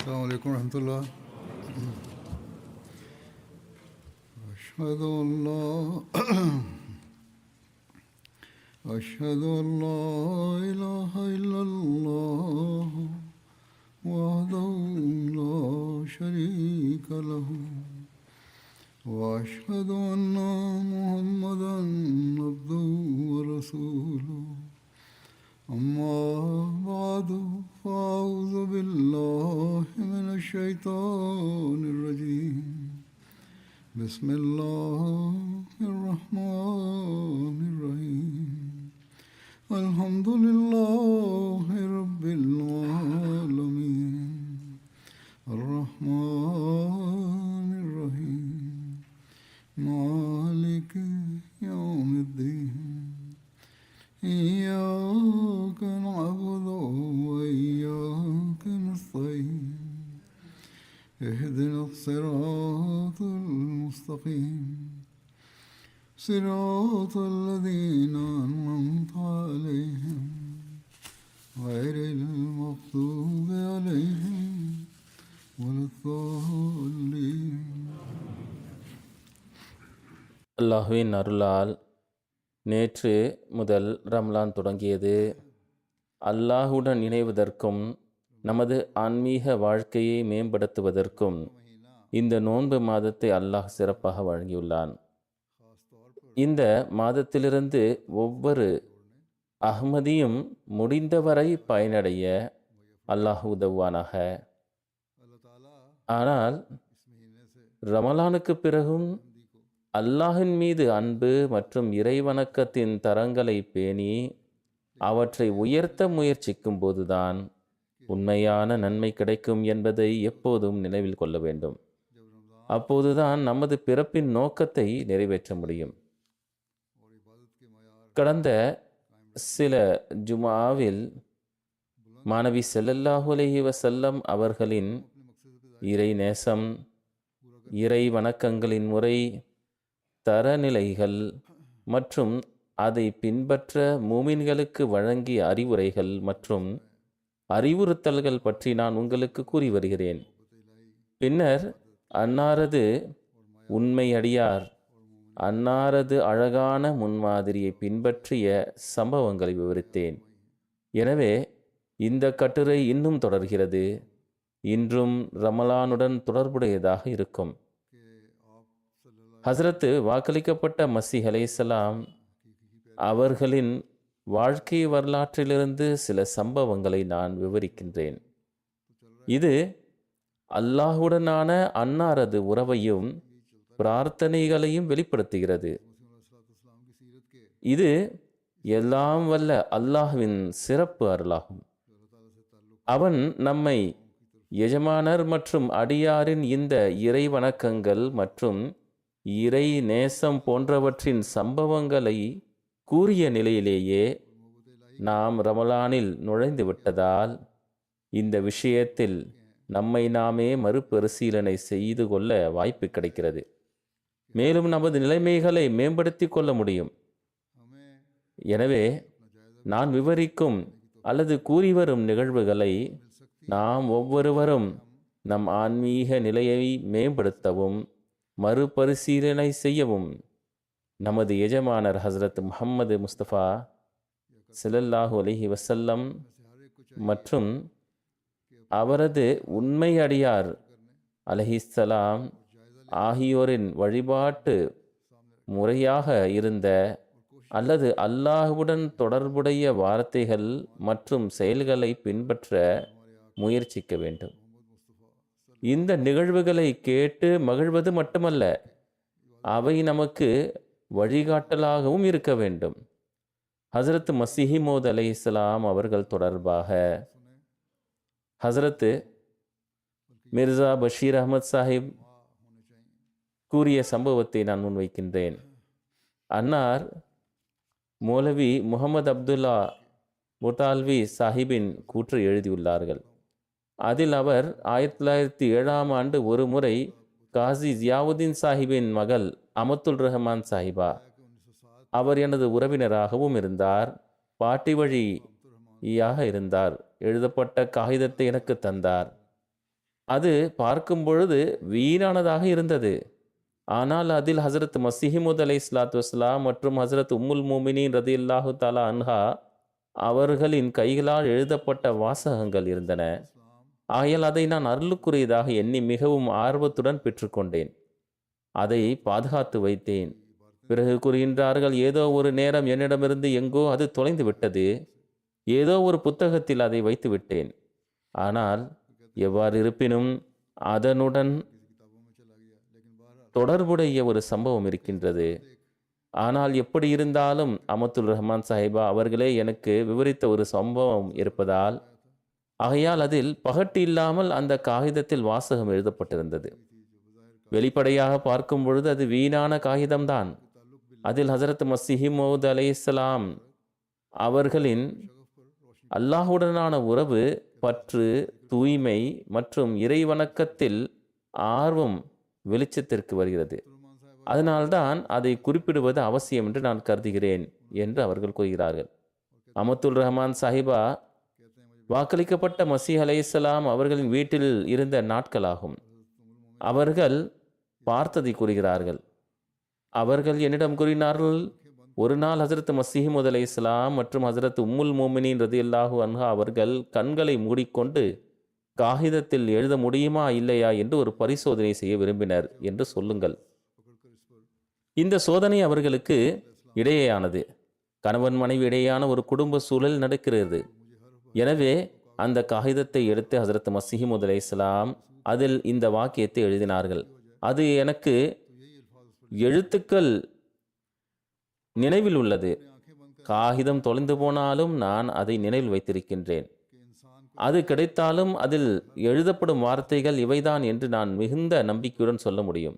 السلام عليكم ورحمة الله. أشهد أن لا أشهد أن لا إله إلا الله وحده لا شريك له وأشهد أن محمدا عبده ورسوله. أما بعد فأعوذ بالله من الشيطان الرجيم. بسم الله الرحمن الرحيم. الحمد لله رب العالمين الرحمن الرحيم مالك يوم الدين. إياك نعبد وإياك نستعين. اهدنا الصراط المستقيم صراط الذين أنعمت عليهم غير المغضوب عليهم ولا الضالين. அல்லாஹ்வின் அருளால் நேற்று முதல் ரம்லான் தொடங்கியது. அல்லாஹுடன் இணைவதற்கும் நமது ஆன்மீக வாழ்க்கையை மேம்படுத்துவதற்கும் இந்த நோன்பு மாதத்தை அல்லாஹ் சிறப்பாக வழங்கியுள்ளான். இந்த மாதத்திலிருந்து ஒவ்வொரு அஹ்மதியும் முடிந்தவரை பயனடைய அல்லாஹ் உதவுவானாக. ஆனால் ரமலானுக்கு பிறகும் அல்லாஹின் மீது அன்பு மற்றும் இறைவணக்கத்தின் தரங்களை பேணி அவற்றை உயர்த்த முயற்சிக்கும் போதுதான் உண்மையான நன்மை கிடைக்கும் என்பதை எப்போதும் நினைவில் கொள்ள வேண்டும். அப்போதுதான் நமது பிறப்பின் நோக்கத்தை நிறைவேற்ற முடியும். கடந்த சில ஜுமாவில் மாணவி ஸல்லல்லாஹு அலைஹி வஸல்லம் அவர்களின் இறை நேசம், இறை வணக்கங்களின் முறை, தரநிலைகள் மற்றும் அதை பின்பற்ற மூமின்களுக்கு வழங்கிய அறிவுரைகள் மற்றும் அறிவுறுத்தல்கள் பற்றி நான் உங்களுக்கு கூறி வருகிறேன். பின்னர் அன்னாரது உண்மை அடியார் அன்னாரது அழகான முன்மாதிரியை பின்பற்றிய சம்பவங்களை விவரித்தேன். எனவே இந்த கட்டுரை இன்னும் தொடர்கிறது. இன்றும் ரமலானுடன் தொடர்புடையதாக இருக்கும். ஹஸ்ரத் வாக்களிக்கப்பட்ட மஸீஹ் அலைஹிஸ்ஸலாம் அவர்களின் வாழ்க்கை வரலாற்றிலிருந்து சில சம்பவங்களை நான் விவரிக்கின்றேன். இது அல்லாஹுடனான அன்னாரது உறவையும் பிரார்த்தனைகளையும் வெளிப்படுத்துகிறது. இது எல்லாம் வல்ல அல்லாஹ்வின் சிறப்பு அருளாகும். அவன் நம்மை எஜமானர் மற்றும் அடியாரின் இந்த இறை வணக்கங்கள் மற்றும் இறை நேசம் போன்றவற்றின் சம்பவங்களை கூறிய நிலையிலேயே நாம் ரமலானில் நுழைந்து விட்டதால் இந்த விஷயத்தில் நம்மை நாமே மறுபரிசீலனை செய்து கொள்ள வாய்ப்பு கிடைக்கிறது. மேலும் நமது நிலைமைகளை மேம்படுத்தி கொள்ள முடியும். எனவே நான் விவரிக்கும் அல்லது கூறி வரும் நிகழ்வுகளை நாம் ஒவ்வொருவரும் நம் ஆன்மீக நிலையை மேம்படுத்தவும் மறுபரிசீலனை செய்யவும் நமது எஜமானர் ஹஸ்ரத் முஹம்மது முஸ்தபா ஸல்லல்லாஹு அலைஹி வஸல்லம் மற்றும் அவரது உண்மை அடியார் அலைஹிஸ்ஸலாம் ஆகியோரின் வழிபாட்டு முறையாக இருந்த அல்லது அல்லாஹுடன் தொடர்புடைய வார்த்தைகள் மற்றும் செயல்களை பின்பற்ற முயற்சிக்க வேண்டும். இந்த நிகழ்வுகளை கேட்டு மகிழ்வது மட்டுமல்ல, அவை நமக்கு வழிகாட்டலாகவும் இருக்க வேண்டும். ஹஸ்ரத் மஸீஹ் மவ்ஊத் அலைஹிஸ்ஸலாம் அவர்கள் தொடர்பாக ஹஸ்ரத் மிர்சா பஷீர் அஹ்மத் சாஹிப் கூறிய சம்பவத்தை நான் முன்வைக்கின்றேன். அன்னார் மௌலவி முகமது அப்துல்லா முட்டால்வி சாஹிபின் கூற்று எழுதியுள்ளார்கள். அதில் அவர் 1907 ஒரு முறை காசி ஜியாவுதீன் சாஹிபின் மகள் அமத்துல் ரஹ்மான் சாஹிபா, அவர் எனது உறவினராகவும் இருந்தார், பாட்டி வழியாக இருந்தார், எழுதப்பட்ட காகிதத்தை எனக்கு தந்தார். அது பார்க்கும் பொழுது வீணானதாக இருந்தது. ஆனால் அதில் ஹசரத் மசீஹ்மூத் அலைஹிஸ்ஸலாத்து வஸ்ஸலாம் மற்றும் ஹசரத் உம்முல் மூமினீன் ரதியல்லாஹு தஆலா அன்ஹா அவர்களின் கைகளால் எழுதப்பட்ட வாசகங்கள் இருந்தன. ஆகையால் அதை நான் அருளுக்குரியதாக எண்ணி மிகவும் ஆர்வத்துடன் பெற்றுக்கொண்டேன். அதை பாதுகாத்து வைத்தேன். பிறகு கூறுகின்றார்கள், ஏதோ ஒரு நேரம் என்னிடமிருந்து எங்கோ அது தொலைந்து விட்டது. ஏதோ ஒரு புத்தகத்தில் அதை வைத்து விட்டேன். ஆனால் எவ்வாறு இருப்பினும் அதனுடன் தொடர்புடைய ஒரு சம்பவம் இருக்கின்றது. ஆனால் எப்படி இருந்தாலும் அமத்துல் ரஹ்மான் சாஹிபா அவர்களே எனக்கு விவரித்த ஒரு சம்பவம் இருப்பதால், ஆகையால் அதில் பகட்டு இல்லாமல் அந்த காகிதத்தில் வாசகம் எழுதப்பட்டிருந்தது. வெளிப்படையாக பார்க்கும் பொழுது அது வீணான காகிதம்தான். அதில் ஹசரத் மசீஹ் அலைஹிஸ்ஸலாம் அவர்களின் அல்லாஹுடனான உறவு, பற்று, தூய்மை மற்றும் இறைவணக்கத்தில் ஆர்வம் வெளிச்சத்திற்கு வருகிறது. அதனால்தான் அதை குறிப்பிடுவது அவசியம் என்று நான் கருதுகிறேன் என்று அவர்கள் கூறுகிறார்கள். அமத்துல் ரஹ்மான் சாஹிபா வாக்களிக்கப்பட்ட மசீஹ் அலைஹிஸ்ஸலாம் அவர்களின் வீட்டில் இருந்த நாட்களாகும். அவர்கள் பார்த்ததை கூறுகிறார்கள். அவர்கள் என்னிடம் கூறினார்கள், ஒரு நாள் ஹசரத் மசீஹ் அலைஹிஸ்ஸலாம் மற்றும் ஹசரத் உம்முல் மோமினின் ரதியல்லாஹு அன்ஹா அவர்கள் கண்களை மூடிக்கொண்டு காகிதத்தில் எழுத முடியுமா இல்லையா என்று ஒரு பரிசோதனை செய்ய விரும்பினர் என்று சொல்லுங்கள். இந்த சோதனை அவர்களுக்கு இடையேயானது. கணவன் மனைவி இடையேயான ஒரு குடும்ப சூழல் நடக்கிறது. எனவே அந்த காகிதத்தை எடுத்து ஹசரத் மசீஹ் அலைஹிஸ்ஸலாம் அதில் இந்த வாக்கியத்தை எழுதினார்கள். அது எனக்கு எழுத்துக்கள் நினைவில் உள்ளது. காகிதம் தொலைந்து போனாலும் நான் அதை நினைவில் வைத்திருக்கின்றேன். அது கிடைத்தாலும் அதில் எழுதப்படும் வார்த்தைகள் இவைதான் என்று நான் மிகுந்த நம்பிக்கையுடன் சொல்ல முடியும்.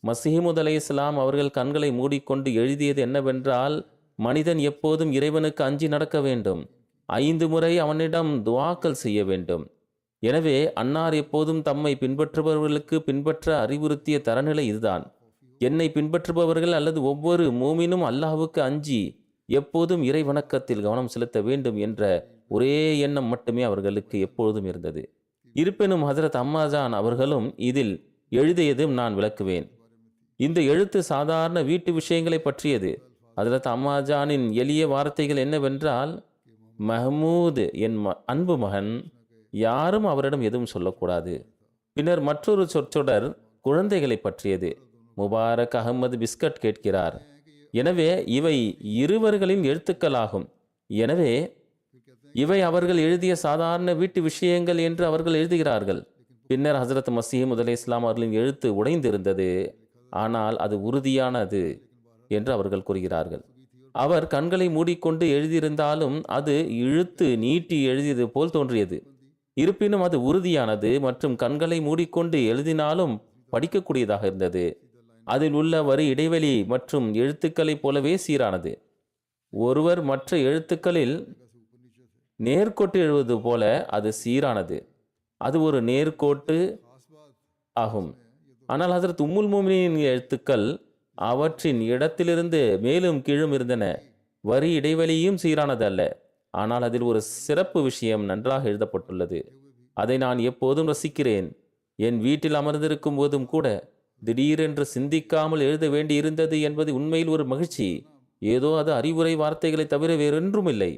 மசீஹ் அலைஹிஸ்ஸலாம் அவர்கள் கண்களை மூடிக்கொண்டு எழுதியது என்னவென்றால், மனிதன் எப்போதும் இறைவனுக்கு அஞ்சி நடக்க வேண்டும். 5 முறை அவனிடம் துஆக்கள் செய்ய வேண்டும். எனவே அன்னார் எப்போதும் தம்மை பின்பற்றுபவர்களுக்கு பின்பற்ற அறிவுறுத்திய தரநிலை இதுதான். என்னை பின்பற்றுபவர்கள் அல்லது ஒவ்வொரு மூமினும் அல்லாஹ்வுக்கு அஞ்சி எப்போதும் இறை வணக்கத்தில் கவனம் செலுத்த வேண்டும் என்ற ஒரே எண்ணம் மட்டுமே அவர்களுக்கு எப்பொழுதும் இருந்தது. இருப்பினும் ஹசரத் அம்மாஜான் அவர்களும் இதில் எழுதியதும் நான் விளக்குவேன். இந்த எழுத்து சாதாரண வீட்டு விஷயங்களை பற்றியது. ஹசரத் அம்மாஜானின் எளிய வார்த்தைகள் என்னவென்றால், மஹமூத் என் அன்பு மகன், யாரும் அவரிடம் எதுவும் சொல்லக்கூடாது. பின்னர் மற்றொரு சொற்றொடர் குழந்தைகளை பற்றியது. முபாரக் அகமது பிஸ்கட் கேட்கிறார். எனவே இவை இருவர்களின் எழுத்துக்களாகும். எனவே இவை அவர்கள் எழுதிய சாதாரண வீட்டு விஷயங்கள் என்று அவர்கள் எழுதுகிறார்கள். பின்னர் ஹசரத் மசீஹ் அலைஹிஸ்ஸலாம் அவர்களின் எழுத்து உடைந்திருந்தது, ஆனால் அது உறுதியானது என்று அவர்கள் கூறுகிறார்கள். அவர் கண்களை மூடிக்கொண்டு எழுதியிருந்தாலும் அது இழுத்து நீட்டி எழுதியது போல் தோன்றியது. இருப்பினும் அது உறுதியானது மற்றும் கண்களை மூடிக்கொண்டு எழுதினாலும் படிக்கக்கூடியதாக இருந்தது. அதில் உள்ள வரி இடைவெளி மற்றும் எழுத்துக்களைப் போலவே சீரானது. ஒருவர் மற்ற எழுத்துக்களில் நேர்கோட்டு எழுதுவது போல அது சீரானது. அது ஒரு நேர்கோட்டு ஆகும். ஆனால் ஹசரத் உம்முல் மோமினின் எழுத்துக்கள் அவற்றின் இடத்திலிருந்து மேலும் கீழும் இருந்தன. வரி இடைவெளியும் சீரானது அல்ல. ஆனால் அதில் ஒரு சிறப்பு விஷயம் நன்றாக எழுதப்பட்டுள்ளது. அதை நான் எப்போதும் ரசிக்கிறேன். என் வீட்டில் அமர்ந்திருக்கும் போதும் கூட திடீரென்று சிந்திக்காமல் எழுத வேண்டி இருந்தது என்பது உண்மையில் ஒரு மகிழ்ச்சி. ஏதோ அது அறிவுரை வார்த்தைகளை தவிர வேறொன்றும் இல்லை.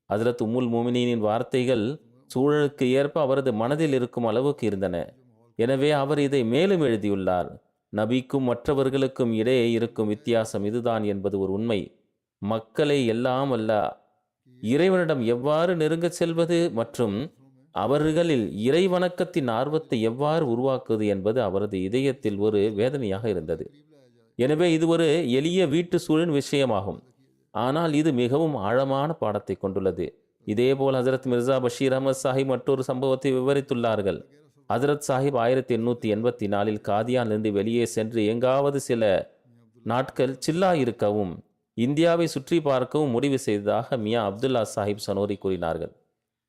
ஹசரத் உம்முல் மோமினின் வார்த்தைகள் சூழலுக்கு ஏற்ப அவரது மனதில் இருக்கும் அளவுக்கு இருந்தன. எனவே அவர் இதை மேலும் எழுதியுள்ளார். நபிக்கும் மற்றவர்களுக்கும் இடையே இருக்கும் வித்தியாசம் இதுதான் என்பது ஒரு உண்மை. மக்களை எல்லாம் அல்ல இறைவனிடம் எவ்வாறு நெருங்கச் செல்வது மற்றும் அவர்களில் இறை வணக்கத்தின் ஆர்வத்தை எவ்வாறு உருவாக்குவது என்பது அவரது இதயத்தில் ஒரு வேதனையாக இருந்தது. எனவே இது ஒரு எளிய வீட்டு சூழல் விஷயமாகும். ஆனால் இது மிகவும் ஆழமான பாடத்தை கொண்டுள்ளது. இதேபோல் ஹசரத் மிர்சா பஷீர் அஹமத் சாஹிப் மற்றொரு சம்பவத்தை விவரித்துள்ளார்கள். ஹசரத் சாஹிப் 1884 காதியானிலிருந்து வெளியே சென்று எங்காவது சில நாட்கள் சில்லா இருக்கவும் இந்தியாவை சுற்றி பார்க்கவும் முடிவு செய்ததாக மியா அப்துல்லா சாஹிப் சனோரி கூறினார்கள்.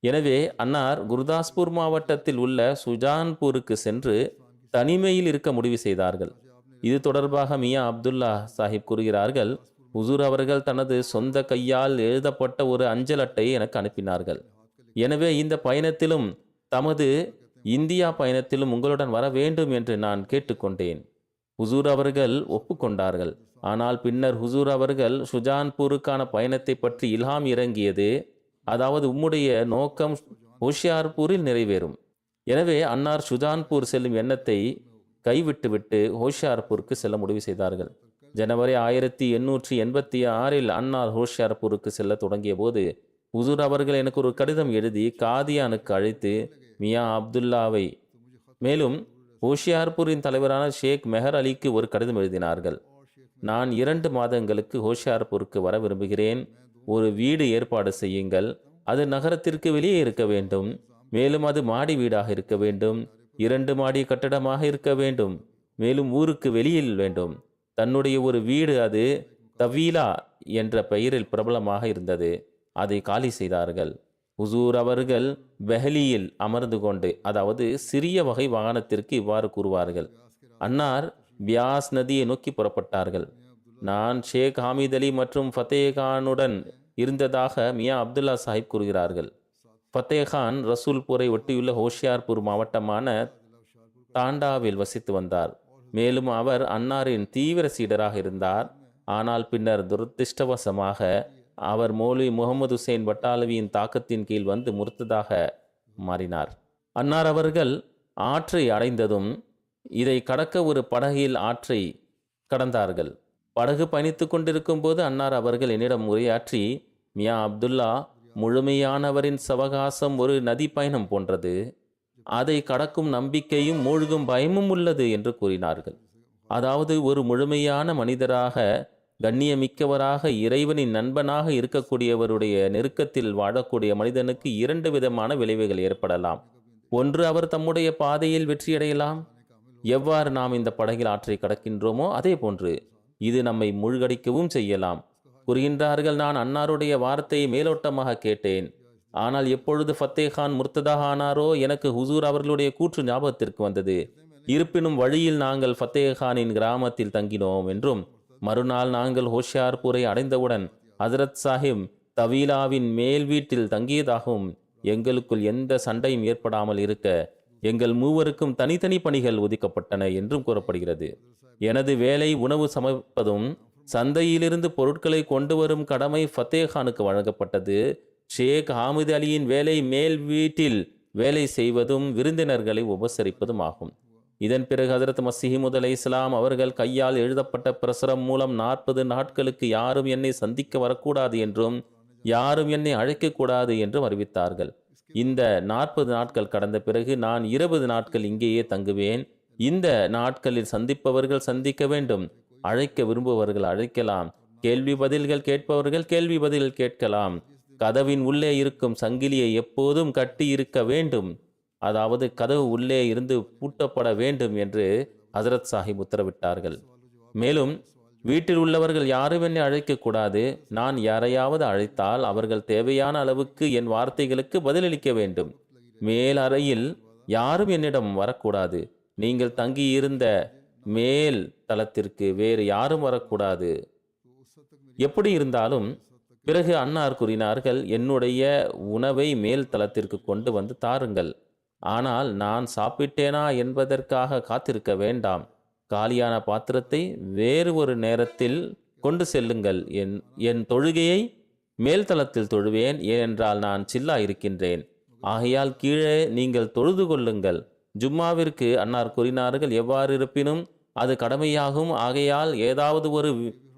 எனவே அன்னார் குர்தாஸ்பூர் மாவட்டத்தில் உள்ள சுஜான்பூருக்கு சென்று தனிமையில் இருக்க முடிவு செய்தார்கள். இது தொடர்பாக மியா அப்துல்லா சாஹிப் கூறுகிறார்கள், ஹுசூர் அவர்கள் தனது சொந்த கையால் எழுதப்பட்ட ஒரு அஞ்சல் அட்டையை எனக்கு அனுப்பினார்கள். எனவே இந்த பயணத்திலும் தமது இந்தியா பயணத்திலும் உங்களுடன் வர வேண்டும் என்று நான் கேட்டுக்கொண்டேன். ஹுசூர் அவர்கள் ஒப்புக்கொண்டார்கள். ஆனால் பின்னர் ஹுசூர் அவர்கள் ஷுஜான்பூருக்கான பயணத்தை பற்றி இல்ஹாம் இறங்கியது, அதாவது உம்முடைய நோக்கம் ஹோஷியார்பூரில் நிறைவேறும். எனவே அன்னார் ஷுஜான்பூர் செல்லும் எண்ணத்தை கைவிட்டுவிட்டு ஹோஷியார்பூருக்கு செல்ல முடிவு செய்தார்கள். ஜனவரி 1886 அன்னார் ஹோஷியார்பூருக்கு செல்ல தொடங்கிய போது ஹுசூர் அவர்கள் எனக்கு ஒரு கடிதம் எழுதி காதியானுக்கு அழைத்து மியா அப்துல்லாவை மேலும் ஹோஷியார்பூரின் தலைவரான ஷேக் மெஹர் அலிக்கு ஒரு கடிதம் எழுதினார்கள். நான் 2 மாதங்களுக்கு ஹோஷியார்பூருக்கு வர விரும்புகிறேன். ஒரு வீடு ஏற்பாடு செய்யுங்கள். அது நகரத்திற்கு வெளியே இருக்க வேண்டும். மேலும் அது மாடி வீடாக இருக்க வேண்டும். 2 மாடி கட்டடமாக இருக்க வேண்டும். மேலும் ஊருக்கு வெளியில் வேண்டும். தன்னுடைய ஒரு வீடு, அது தவீலா என்ற பெயரில் பிரபலமாக இருந்தது, அதை காலி செய்தார்கள். ஹுசூர் அவர்கள் பெஹலியில் அமர்ந்து கொண்டு, அதாவது சிறிய வகை வாகனத்திற்கு இவ்வாறு கூறுவார்கள். அன்னார் பியாஸ் நதியை நோக்கி புறப்பட்டார்கள். நான் ஷேக் ஹாமித் அலி மற்றும் ஃபத்தேகானுடன் இருந்ததாக மியா அப்துல்லா சாஹிப் கூறுகிறார்கள். ஃபத்தேகான் ரசூல்பூரை ஒட்டியுள்ள ஹோஷியார்பூர் மாவட்டமான தாண்டாவில் வசித்து வந்தார். மேலும் அவர் அன்னாரின் தீவிர சீடராக இருந்தார். ஆனால் பின்னர் துரதிருஷ்டவசமாக அவர் மௌலவி முகமது ஹுசைன் பட்டாலவியின் தாக்கத்தின் கீழ் வந்து முர்த்ததாக மாறினார். அன்னார் அவர்கள் ஆற்றை அடைந்ததும் இதை கடக்க ஒரு படகில் ஆற்றை கடந்தார்கள். படகு பயணித்து கொண்டிருக்கும் போது அன்னார் அவர்கள் என்னிடம் உரையாற்றி, மியா அப்துல்லா, முழுமையானவரின் சவகாசம் ஒரு நதி பயணம் போன்றது. அதை கடக்கும் நம்பிக்கையும் மூழ்கும் பயமும் உள்ளது என்று கூறினார்கள். அதாவது ஒரு முழுமையான மனிதராக, கண்ணியமிக்கவராக, இறைவனின் நண்பனாக இருக்கக்கூடியவருடைய நெருக்கத்தில் வாழக்கூடிய மனிதனுக்கு 2 விதமான விளைவுகள் ஏற்படலாம். ஒன்று, அவர் தம்முடைய பாதையில் வெற்றியடையலாம். எவ்வாறு நாம் இந்த படகில் ஆற்றை கடக்கின்றோமோ அதே போன்று இது நம்மை மூழ்கடிக்கவும் செய்யலாம். கூறுகின்றார்கள், நான் அன்னாருடைய வார்த்தையை மேலோட்டமாக கேட்டேன். ஆனால் எப்பொழுது ஃபத்தேகான் முர்த்ததாக ஆனாரோ எனக்கு ஹுசூர் அவர்களுடைய கூற்று ஞாபகத்திற்கு வந்தது. இருப்பினும் வழியில் நாங்கள் ஃபத்தேகானின் கிராமத்தில் தங்கினோம் என்றும், மறுநாள் நாங்கள் ஹோஷியார்பூரை அடைந்தவுடன் ஹசரத் சாஹிப் தவீலாவின் மேல் வீட்டில் தங்கியதாகவும், எங்களுக்குள் எந்த சண்டையும் ஏற்படாமல் இருக்க எங்கள் மூவருக்கும் தனித்தனி பணிகள் ஒதுக்கப்பட்டன என்றும் கூறப்படுகிறது. எனது வேலை உணவு சமைப்பதும் சந்தையிலிருந்து பொருட்களை கொண்டு வரும் கடமை ஃபத்தேகானுக்கு வழங்கப்பட்டது. ஷேக் ஹாமித் அலியின் வேலை மேல் வீட்டில் வேலை செய்வதும் விருந்தினர்களை உபசரிப்பதும் ஆகும். இதன் பிறகு ஹஜரத் மஸீஹ் அலைஹிஸ்ஸலாம் அவர்கள் கையால் எழுதப்பட்ட பிரசுரம் மூலம் 40 நாட்களுக்கு யாரும் என்னை சந்திக்க வரக்கூடாது என்றும் யாரும் என்னை அழைக்கக்கூடாது என்றும் அறிவித்தார்கள். இந்த 40 நாட்கள் கடந்த பிறகு நான் 20 நாட்கள் இங்கேயே தங்குவேன். இந்த நாட்களில் சந்திப்பவர்கள் சந்திக்க வேண்டும், அழைக்க விரும்புபவர்கள் அழைக்கலாம், கேள்வி பதில்கள் கேட்பவர்கள் கேள்வி பதில் கேட்கலாம். கதவின் உள்ளே இருக்கும் சங்கிலியை எப்போதும் கட்டி இருக்க வேண்டும், அதாவது கதவு உள்ளே இருந்து பூட்டப்பட வேண்டும் என்று ஹசரத் சாஹிப் உத்தரவிட்டார்கள். மேலும் வீட்டில் உள்ளவர்கள் யாரும் என்னை அழைக்கக்கூடாது. நான் யாரையாவது அழைத்தால் அவர்கள் தேவையான அளவுக்கு என் வார்த்தைகளுக்கு பதிலளிக்க வேண்டும். மேல் அறையில் யாரும் என்னிடம் வரக்கூடாது. நீங்கள் தங்கியிருந்த மேல் தளத்திற்கு வேறு யாரும் வரக்கூடாது. எப்படி இருந்தாலும் பிறகு அன்னார் கூறினார்கள், என்னுடைய உணவை மேல் தளத்திற்கு கொண்டு வந்து தாருங்கள். ஆனால் நான் சாப்பிட்டேனா என்பதற்காக காத்திருக்க வேண்டாம். காலியான பாத்திரத்தை வேறு ஒரு நேரத்தில் கொண்டு செல்லுங்கள். என் தொழுகையை மேல்தளத்தில் தொழுவேன், ஏனென்றால் நான் சில்லா இருக்கின்றேன். ஆகையால் கீழே நீங்கள் தொழுது கொள்ளுங்கள். ஜும்மாவிற்கு அன்னார் கூறினார்கள், எவ்வாறு இருப்பினும் அது கடமையாகும். ஆகையால் ஏதாவது ஒரு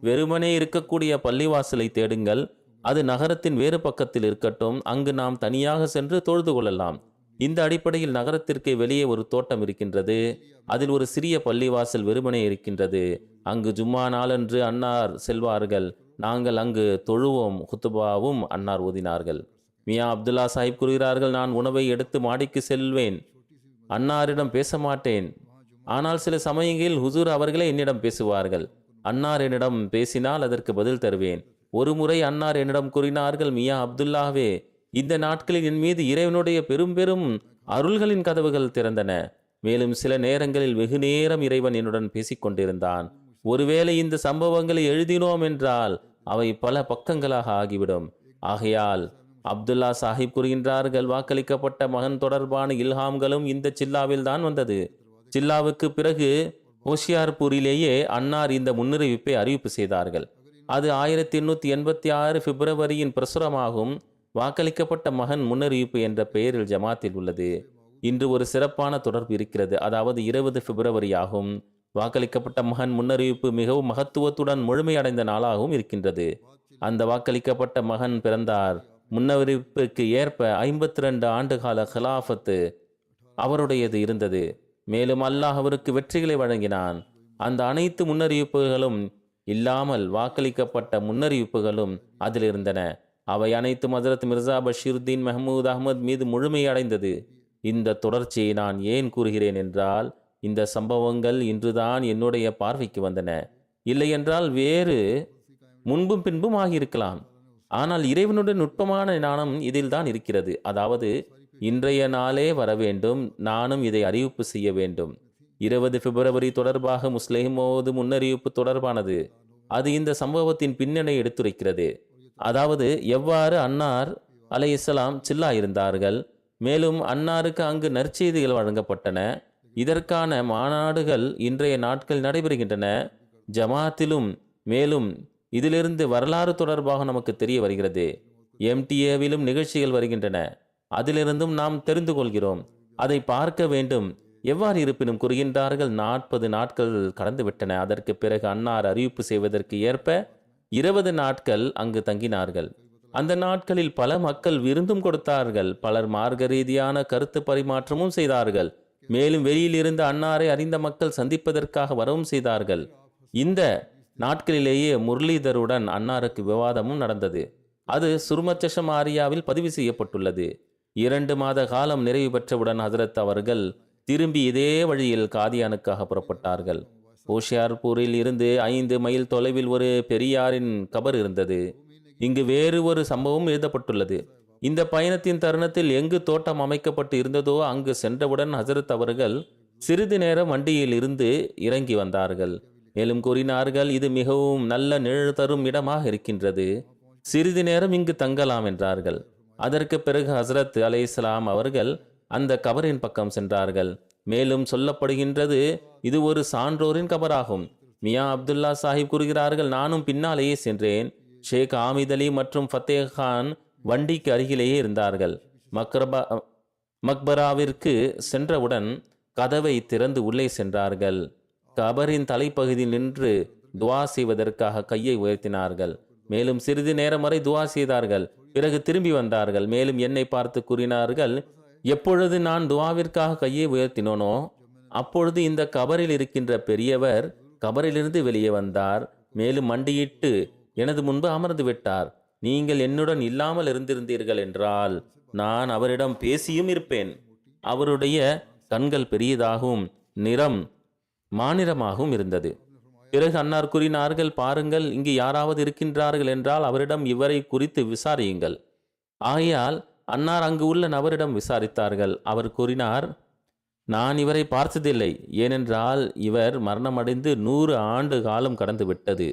வெறுமனே இருக்கக்கூடிய பள்ளிவாசலை தேடுங்கள். அது நகரத்தின் வேறு பக்கத்தில் இருக்கட்டும். அங்கு நாம் தனியாக சென்று தொழுது கொள்ளலாம். இந்த அடிப்படையில் நகரத்திற்கு வெளியே ஒரு தோட்டம் இருக்கின்றது. அதில் ஒரு சிறிய பள்ளிவாசல் வெறுமனே இருக்கின்றது. அங்கு ஜும்மா நாளன்று அன்னார் செல்வார்கள். நாங்கள் அங்கு தொழுவோம். குத்துபாவும் அன்னார் ஓதினார்கள். மியா அப்துல்லா சாஹிப் கூறுகிறார்கள், நான் உணவை எடுத்து மாடிக்கு செல்வேன். அன்னாரிடம் பேச மாட்டேன். ஆனால் சில சமயங்களில் ஹுசூர் அவர்களே என்னிடம் பேசுவார்கள். அன்னார் என்னிடம் பேசினால் அதற்கு பதில் தருவேன். ஒரு முறை அன்னார் என்னிடம் கூறினார்கள், மியா அப்துல்லாவே, இந்த நாட்களில் என் மீது இறைவனுடைய பெரும் அருள்களின் கதவுகள் திறந்தன. மேலும் சில நேரங்களில் வெகு நேரம் இறைவன் என்னுடன் பேசிக்கொண்டிருந்தான். ஒருவேளை இந்த சம்பவங்களை எழுதினோம் என்றால் அவை பல பக்கங்களாக ஆகிவிடும். ஆகையால் அப்துல்லா சாஹிப் கூறுகின்றார்கள், வாக்களிக்கப்பட்ட மகன் தொடர்பான இல்ஹாம்களும் இந்த சில்லாவில் தான் வந்தது. சில்லாவுக்கு பிறகு ஹோஷியார்பூரிலேயே அன்னார் இந்த முன்னறிவிப்பை அறிவிப்பு செய்தார்கள். அது 1886 பிப்ரவரியின் பிரசுரமாகும். வாக்களிக்கப்பட்ட மகன் முன்னறிவிப்பு என்ற பெயரில் ஜமாத்தில் உள்ளது. இன்று ஒரு சிறப்பான தொடர்பு இருக்கிறது. அதாவது 20 பிப்ரவரி ஆகும். வாக்களிக்கப்பட்ட மகன் முன்னறிவிப்பு மிகவும் மகத்துவத்துடன் முழுமையடைந்த நாளாகவும் இருக்கின்றது. அந்த வாக்களிக்கப்பட்ட மகன் பிறந்தார். முன்னறிவிப்புக்கு ஏற்ப 52 ஆண்டுகால ஹிலாஃபத்து அவருடையது இருந்தது. மேலும் அல்லாஹ் அவருக்கு வெற்றிகளை வழங்கினான். அந்த அனைத்து முன்னறிவிப்புகளும் இல்லாமல் வாக்களிக்கப்பட்ட முன்னறிவிப்புகளும் அதில் இருந்தன. அவை அனைத்தும் ஹஜ்ரத் மிர்சா பஷீருத்தீன் மெஹமூத் அஹ்மத் மீது முழுமையடைந்தது. இந்த தொடர்ச்சியை நான் ஏன் கூறுகிறேன் என்றால், இந்த சம்பவங்கள் இன்றுதான் என்னுடைய பார்வைக்கு வந்தன. இல்லை என்றால் வேறு முன்பும் பின்பும் ஆகியிருக்கலாம். ஆனால் இறைவனுடைய நுட்பமான ஞானம் இதில் தான் இருக்கிறது. அதாவது இன்றைய நாளே வர வேண்டும், நானும் இதை அறிவிப்பு செய்ய வேண்டும். 20 பிப்ரவரி தொடர்பாக முஸ்லிமோது முன்னறிவிப்பு தொடர்பானது. அது இந்த சம்பவத்தின் பின்னணி எடுத்துரைக்கிறது. அதாவது எவ்வாறு அன்னார் அலைஹிஸ்ஸலாம் சில்லா இருந்தார்கள், மேலும் அன்னாருக்கு அங்கு நற்செய்திகள் வழங்கப்பட்டன. இதற்கான மாநாடுகள் இன்றைய நாட்கள் நடைபெறுகின்றன ஜமாத்திலும். மேலும் இதிலிருந்து வரலாறு தொடர்பாக நமக்கு தெரிய வருகிறது. MTA-விலும் நிகழ்ச்சிகள் வருகின்றன. அதிலிருந்தும் நாம் தெரிந்து கொள்கிறோம். அதை பார்க்க வேண்டும். எவ்வாறு இருப்பினும் கூறுகின்றார்கள், 40 நாட்கள் கடந்துவிட்டன. அதற்கு பிறகு அன்னார் அறிவிப்பு செய்வதற்கு ஏற்ப 20 நாட்கள் அங்கு தங்கினார்கள். அந்த நாட்களில் பல மக்கள் விருந்தும் கொடுத்தார்கள். பலர் மார்க்க ரீதியான கருத்து பரிமாற்றமும் செய்தார்கள். மேலும் வெளியில் இருந்து அன்னாரை அறிந்த மக்கள் சந்திப்பதற்காக வரவும் செய்தார்கள். இந்த நாட்களிலேயே முரளிதருடன் அன்னாருக்கு விவாதமும் நடந்தது. அது சுர்மச்சஷம் ஆரியாவில் பதிவு செய்யப்பட்டுள்ளது. 2 மாத காலம் நிறைவு பெற்றவுடன் ஹஜரத் அவர்கள் திரும்பி இதே வழியில் காதியானுக்காக புறப்பட்டார்கள். ஹோஷியார்பூரில் இருந்து 5 மைல் தொலைவில் ஒரு பெரியாரின் கபர் இருந்தது. இங்கு வேறு ஒரு சம்பவம் எழுதப்பட்டுள்ளது. இந்த பயணத்தின் தருணத்தில் எங்கு தோட்டம் அமைக்கப்பட்டு இருந்ததோ அங்கு சென்றவுடன் ஹஜரத் அவர்கள் சிறிது நேரம் வண்டியில் இருந்து இறங்கி வந்தார்கள். மேலும் கூறினார்கள், இது மிகவும் நல்ல நிழல் தரும் இடமாக இருக்கின்றது, சிறிது நேரம் இங்கு தங்கலாம் என்றார்கள். அதற்கு பிறகு ஹசரத் அலைஹிஸ்ஸலாம் அவர்கள் அந்த கபரின் பக்கம் சென்றார்கள். மேலும் சொல்லப்படுகின்றது, இது ஒரு சான்றோரின் கபராகும். மியா அப்துல்லா சாஹிப் கூறுகிறார்கள், நானும் பின்னாலேயே சென்றேன். ஷேக் ஆமித் அலி மற்றும் ஃபத்தே கான் வண்டிக்கு அருகிலேயே இருந்தார்கள். மக்பராவிற்கு சென்றவுடன் கதவை திறந்து உள்ளே சென்றார்கள். கபரின் தலைப்பகுதியில் நின்று துவா செய்வதற்காக கையை உயர்த்தினார்கள். மேலும் சிறிது நேரம் வரை துவா செய்தார்கள். பிறகு திரும்பி வந்தார்கள். மேலும் என்னை பார்த்து கூறினார்கள், எப்பொழுது நான் துவாவிற்காக கையை உயர்த்தினோனோ அப்பொழுது இந்த கபரில் இருக்கின்ற பெரியவர் கபரிலிருந்து வெளியே வந்தார். மேலும் மண்டியிட்டு எனது முன்பு அமர்ந்து விட்டார். நீங்கள் என்னுடன் இல்லாமல் இருந்திருந்தீர்கள் என்றால் நான் அவரிடம் பேசியும் இருப்பேன். அவருடைய கண்கள் பெரியதாகவும் நிறம் மாநிறமாகவும் இருந்தது. பிறகு அன்னார் கூறினார்கள், பாருங்கள், இங்கு யாராவது இருக்கின்றார்கள் என்றால் அவரிடம் இவரை குறித்து விசாரியுங்கள். ஆகையால் அன்னார் அங்கு உள்ள நபரிடம் விசாரித்தார்கள். அவர் கூறினார், நான் இவரை பார்த்ததில்லை. ஏனென்றால் இவர் மரணமடைந்து 100 ஆண்டு காலம் கடந்து விட்டது.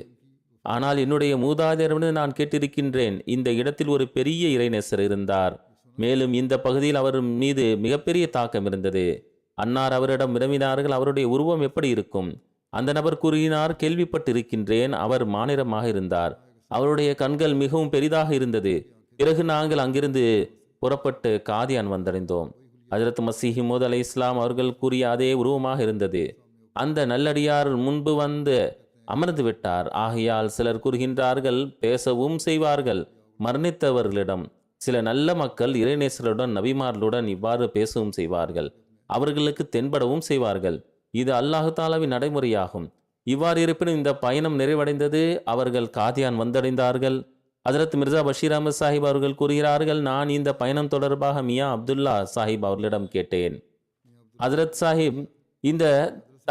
ஆனால் என்னுடைய மூதாதையரிடம் நான் கேட்டிருக்கின்றேன், இந்த இடத்தில் ஒரு பெரிய இறைநேசர் இருந்தார். மேலும் இந்த பகுதியில் அவர் மீது மிகப்பெரிய தாக்கம் இருந்தது. அன்னார் அவரிடம் வினவினார்கள், அவருடைய உருவம் எப்படி இருக்கும்? அந்த நபர் கூறினார், கேள்விப்பட்டிருக்கின்றேன், அவர் மாநிறமாக இருந்தார். அவருடைய கண்கள் மிகவும் பெரிதாக இருந்தது. பிறகு நாங்கள் அங்கிருந்து புறப்பட்டு காதியான் வந்தடைந்தோம். ஹஜ்ரத் மசீஹ் மௌஊத் அலைஹிஸ்ஸலாம் அவர்கள் கூறிய அதே உருவமாக இருந்தது. அந்த நல்லடியார் முன்பு வந்து அமர்ந்து விட்டார். ஆகையால் சிலர் கூறுகின்றார்கள், பேசவும் செய்வார்கள் மரணித்தவர்களிடம். சில நல்ல மக்கள் இறைநேசருடன் நபிமார்களுடன் இவ்வாறு பேசவும் செய்வார்கள். அவர்களுக்கு தென்படவும் செய்வார்கள். இது அல்லாஹு தாலாவின் நடைமுறையாகும். இவ்வாறு இருப்பினும் இந்த பயணம் நிறைவடைந்தது. அவர்கள் காதியான் வந்தடைந்தார்கள். ஹஜ்ரத் மிர்சா பஷீர் அஹமத் சாஹிப் அவர்கள் கூறுகிறார்கள், நான் இந்த பயணம் தொடர்பாக மியா அப்துல்லா சாஹிப் அவர்களிடம் கேட்டேன். ஹஜ்ரத் சாஹிப் இந்த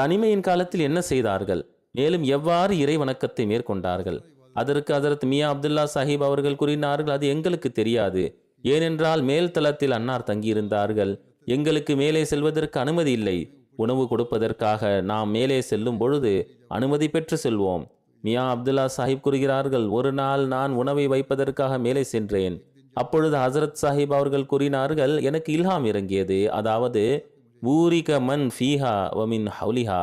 தனிமையின் காலத்தில் என்ன செய்தார்கள், மேலும் எவ்வாறு இறை வணக்கத்தை மேற்கொண்டார்கள்? அதற்கு ஹஜ்ரத் மியா அப்துல்லா சாஹிப் அவர்கள் கூறினார்கள், அது எங்களுக்கு தெரியாது. ஏனென்றால் மேல் தளத்தில் அன்னார் தங்கியிருந்தார்கள். எங்களுக்கு மேலே செல்வதற்கு அனுமதி இல்லை. உணவு கொடுப்பதற்காக நாம் மேலே செல்லும் பொழுது அனுமதி பெற்று செல்வோம். மியா அப்துல்லா சாஹிப் கூறுகிறார்கள், ஒரு நாள் நான் உணவை வைப்பதற்காக மேலே சென்றேன். அப்பொழுது ஹசரத் சாஹிப் அவர்கள் கூறினார்கள், எனக்கு இல்ஹாம் இறங்கியது, அதாவது ஊரிக மன் ஃபீஹா வ மின் ஹவுலிஹா.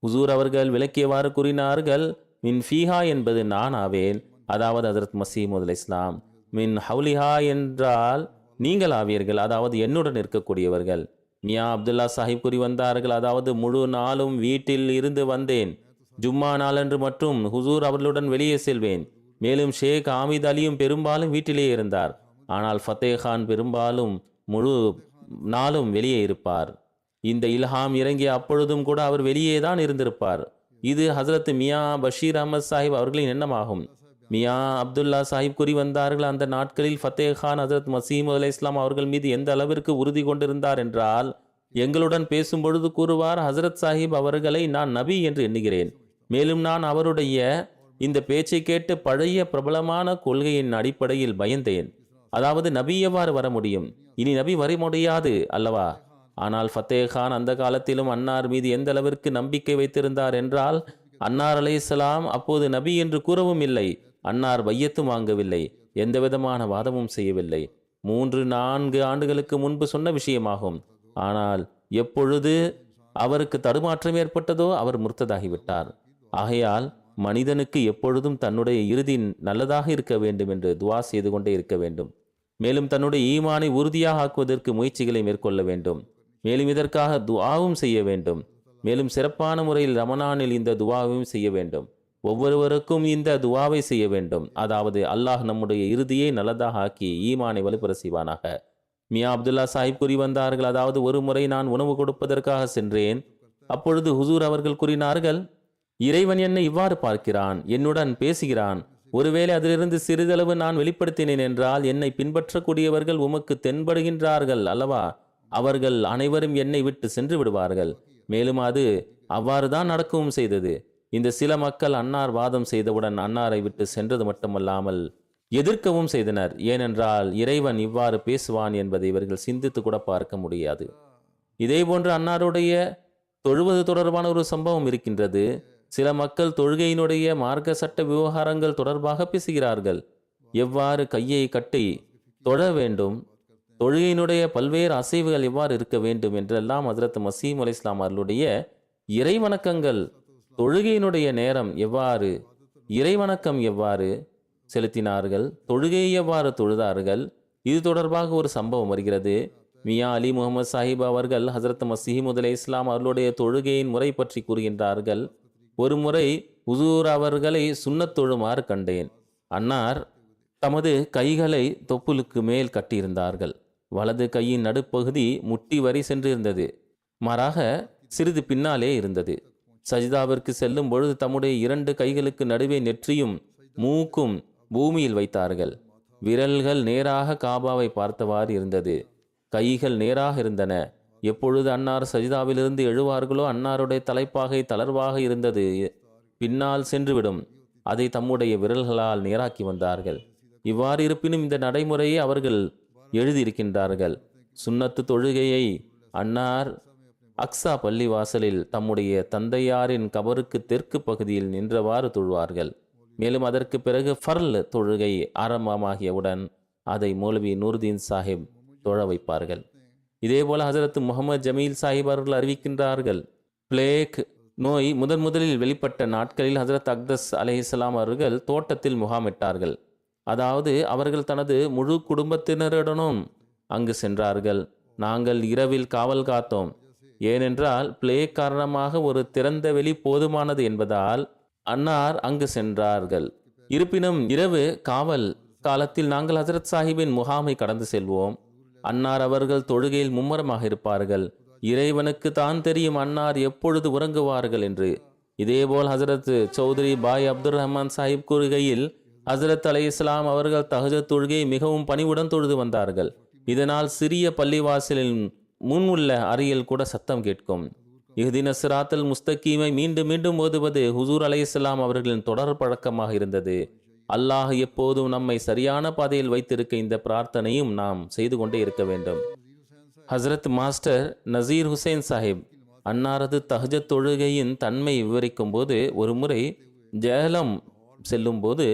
ஹுசூர் அவர்கள் விளக்கியவாறு கூறினார்கள், மின் ஃபீஹா என்பது நான் ஆவேன், அதாவது ஹசரத் மசீமது அலை இஸ்லாம். மின் ஹவுலிஹா என்றால் நீங்கள் ஆவீர்கள், அதாவது என்னுடன் இருக்கக்கூடியவர்கள். மியா அப்துல்லா சாஹிப் கூறி வந்தார்கள், அதாவது முழு நாளும் வீட்டில் இருந்து வந்தேன். ஜும்மா நாளன்று மற்றும் ஹுசூர் அவர்களுடன் வெளியே செல்வேன். மேலும் ஷேக் ஆமித் அலியும் பெரும்பாலும் வீட்டிலே இருந்தார். ஆனால் ஃபத்தேகான் பெரும்பாலும் முழு நாளும் வெளியே இருப்பார். இந்த இல்ஹாம் இறங்கிய அப்பொழுதும் கூட அவர் வெளியே தான் இருந்திருப்பார். இது ஹசரத் மியா பஷீர் அஹமத் சாஹிப் அவர்களின் எண்ணமாகும். மியா அப்துல்லா சாஹிப் கூறி வந்தார்கள், அந்த நாட்களில் ஃபத்தேகான் ஹசரத் மசீமது அலை இஸ்லாம் அவர்கள் மீது எந்த அளவிற்கு உறுதி கொண்டிருந்தார் என்றால், எங்களுடன் பேசும்பொழுது கூறுவார், ஹசரத் சாஹிப் அவர்களை நான் நபி என்று எண்ணுகிறேன். மேலும் நான் அவருடைய இந்த பேச்சை கேட்டு பழைய பிரபலமான கொள்கையின் அடிப்படையில் பயந்தேன். அதாவது நபி எவ்வாறு வர முடியும், இனி நபி வர முடியாது அல்லவா? ஆனால் ஃபத்தேகான் அந்த காலத்திலும் அன்னார் மீது எந்த அளவிற்கு நம்பிக்கை வைத்திருந்தார் என்றால், அன்னார் அலைஹிஸ்ஸலாம் அப்போது நபி என்று கூறவும் இல்லை, அன்னார் பையத்தும் வாங்கவில்லை, எந்த விதமான வாதமும் செய்யவில்லை. 3-4 ஆண்டுகளுக்கு முன்பு சொன்ன விஷயமாகும். ஆனால் எப்பொழுது அவருக்கு தடுமாற்றம் ஏற்பட்டதோ அவர் முர்த்ததாகிவிட்டார். ஆகையால் மனிதனுக்கு எப்பொழுதும் தன்னுடைய இறுதி நல்லதாக இருக்க வேண்டும் என்று துவா செய்து கொண்டே இருக்க வேண்டும். மேலும் தன்னுடைய ஈமானை உறுதியாக ஆக்குவதற்கு முயற்சிகளை மேற்கொள்ள வேண்டும். மேலும் இதற்காக துவாவும் செய்ய வேண்டும். மேலும் சிறப்பான முறையில் ரமணானில் இந்த துவாவையும் செய்ய வேண்டும். ஒவ்வொருவருக்கும் இந்த துவாவை செய்ய வேண்டும். அதாவது அல்லாஹ் நம்முடைய இறுதியை நல்லதாக ஆக்கி ஈமானை வலுப்பெற செய்வானாக. மியா அப்துல்லா சாஹிப் கூறி வந்தார்கள், அதாவது ஒரு முறை நான் உணவு கொடுப்பதற்காக சென்றேன். அப்பொழுது ஹுசூர் அவர்கள் கூறினார்கள், இறைவன் என்னை இவ்வாறு பார்க்கிறான், என்னுடன் பேசுகிறான். ஒருவேளை அதிலிருந்து சிறிதளவு நான் வெளிப்படுத்தினேன் என்றால் என்னை பின்பற்றக்கூடியவர்கள் உமக்கு தென்படுகின்றார்கள் அல்லவா, அவர்கள் அனைவரும் என்னை விட்டு சென்று விடுவார்கள். மேலும் அது அவ்வாறு தான் நடக்கவும் செய்தது. இந்த சில மக்கள் அன்னார் வாதம் செய்தவுடன் அன்னாரை விட்டு சென்றது மட்டுமல்லாமல் எதிர்க்கவும் செய்தனர். ஏனென்றால் இறைவன் இவ்வாறு பேசுவான் என்பதை இவர்கள் சிந்தித்து கூட பார்க்க முடியாது. இதேபோன்று அன்னாருடைய தொழுவது தொடர்பான ஒரு சம்பவம் இருக்கின்றது. சில மக்கள் தொழுகையினுடைய மார்க்க சட்ட விவகாரங்கள் தொடர்பாக பேசுகிறார்கள். எவ்வாறு கையை கட்டி தொழ வேண்டும், தொழுகையினுடைய பல்வேறு அசைவுகள் எவ்வாறு இருக்க வேண்டும் என்றெல்லாம் ஹஜ்ரத் மசீம் அலை இஸ்லாம் அவர்களுடைய இறைவணக்கங்கள், தொழுகையினுடைய நேரம் எவ்வாறு, இறைவணக்கம் எவ்வாறு செலுத்தினார்கள், தொழுகையை எவ்வாறு தொழுதார்கள், இது தொடர்பாக ஒரு சம்பவம் வருகிறது. மியா அலி முகமது சாஹிப் அவர்கள் ஹஜ்ரத் மசீமுத் அலை இஸ்லாம் அவர்களுடைய தொழுகையின் முறை பற்றி கூறுகின்றார்கள். ஒரு முறை ஹுசூர் அவர்களை சுன்னத் தொழுமாறு கண்டேன். அன்னார் தமது கைகளை தொப்புளுக்கு மேல் கட்டியிருந்தார்கள். வலது கையின் நடுப்பகுதி முட்டி வரை சென்றிருந்தது, மாறாக சிறிது பின்னாலே இருந்தது. சஜிதாவிற்கு செல்லும் பொழுது தம்முடைய 2 கைகளுக்கு நடுவே நெற்றியும் மூக்கும் பூமியில் வைத்தார்கள். விரல்கள் நேராக காபாவை பார்த்தவாறு இருந்தது. கைகள் நேராக இருந்தன. எப்பொழுது அன்னார் சஜிதாவிலிருந்து எழுவார்களோ அன்னாருடைய தலைப்பாகை தளர்வாக இருந்தது, பின்னால் சென்றுவிடும். அதை தம்முடைய விரல்களால் நேராக்கி வந்தார்கள். இவ்வாறு இருப்பினும் இந்த நடைமுறையை அவர்கள் எழுதியிருக்கின்றார்கள். சுன்னத்து தொழுகையை அன்னார் அக்ஸா பள்ளிவாசலில் தம்முடைய தந்தையாரின் கபருக்கு தெற்கு பகுதியில் நின்றவாறு தொழுவார்கள். மேலும் அதற்கு பிறகு ஃபர்ல் தொழுகை ஆரம்பமாகியவுடன் அதை மௌலவி நூர்தீன் சாஹிப் தொழ வைப்பார்கள். இதேபோல ஹஜரத் முகமது ஜமீல் சாஹிப் அவர்கள் அறிவிக்கின்றார்கள், பிளேக் நோய் முதலில் வெளிப்பட்ட நாட்களில் ஹஜரத் அக்தஸ் அலைஹிஸ்ஸலாம் அவர்கள் தோட்டத்தில் முகாமிட்டார்கள். அதாவது அவர்கள் தனது முழு குடும்பத்தினருடனும் அங்கு சென்றார்கள். நாங்கள் இரவில் காவல் காத்தோம். ஏனென்றால் பிளேக் காரணமாக ஒரு திறந்த வெளி போதுமானது என்பதால் அன்னார் அங்கு சென்றார்கள். இருப்பினும் இரவு காவல் காலத்தில் நாங்கள் ஹஜரத் சாஹிப்பின் முகாமை கடந்து செல்வோம். அன்னார் அவர்கள் தொழுகையில் மும்முரமாக இருப்பார்கள். இறைவனுக்கு தான் தெரியும் அன்னார் எப்பொழுது உறங்குவார்கள் என்று. இதேபோல் ஹஜரத் சௌத்ரி பாய் அப்துல் ரஹ்மான் சாஹிப் கூறுகையில், ஹஜரத் அலை இஸ்லாம் அவர்கள் தஹஜத் தொழுகையை மிகவும் பணிவுடன் தொழுது வந்தார்கள். இதனால் சிறிய பள்ளிவாசலின் முன் உள்ள அறையில் கூட சத்தம் கேட்கும். இஹ்தின சிராத்தல் முஸ்தகீமை மீண்டும் மீண்டும் ஓதுவது ஹுசூர் அலை இஸ்லாம் அவர்களின் தொடர் பழக்கமாக இருந்தது. அல்லாஹ் எப்போதும் நம்மை சரியான பாதையில் வைத்திருக்க இந்த பிரார்த்தனையும் நாம் செய்து கொண்டே இருக்க வேண்டும். ஹசரத் மாஸ்டர் நசீர் ஹுசைன் சாஹிப் அன்னாரது தஹஜத் தொழுகையின் தன்மை விவரிக்கும் போது, ஒரு முறை ஜேலம் செல்லும் போது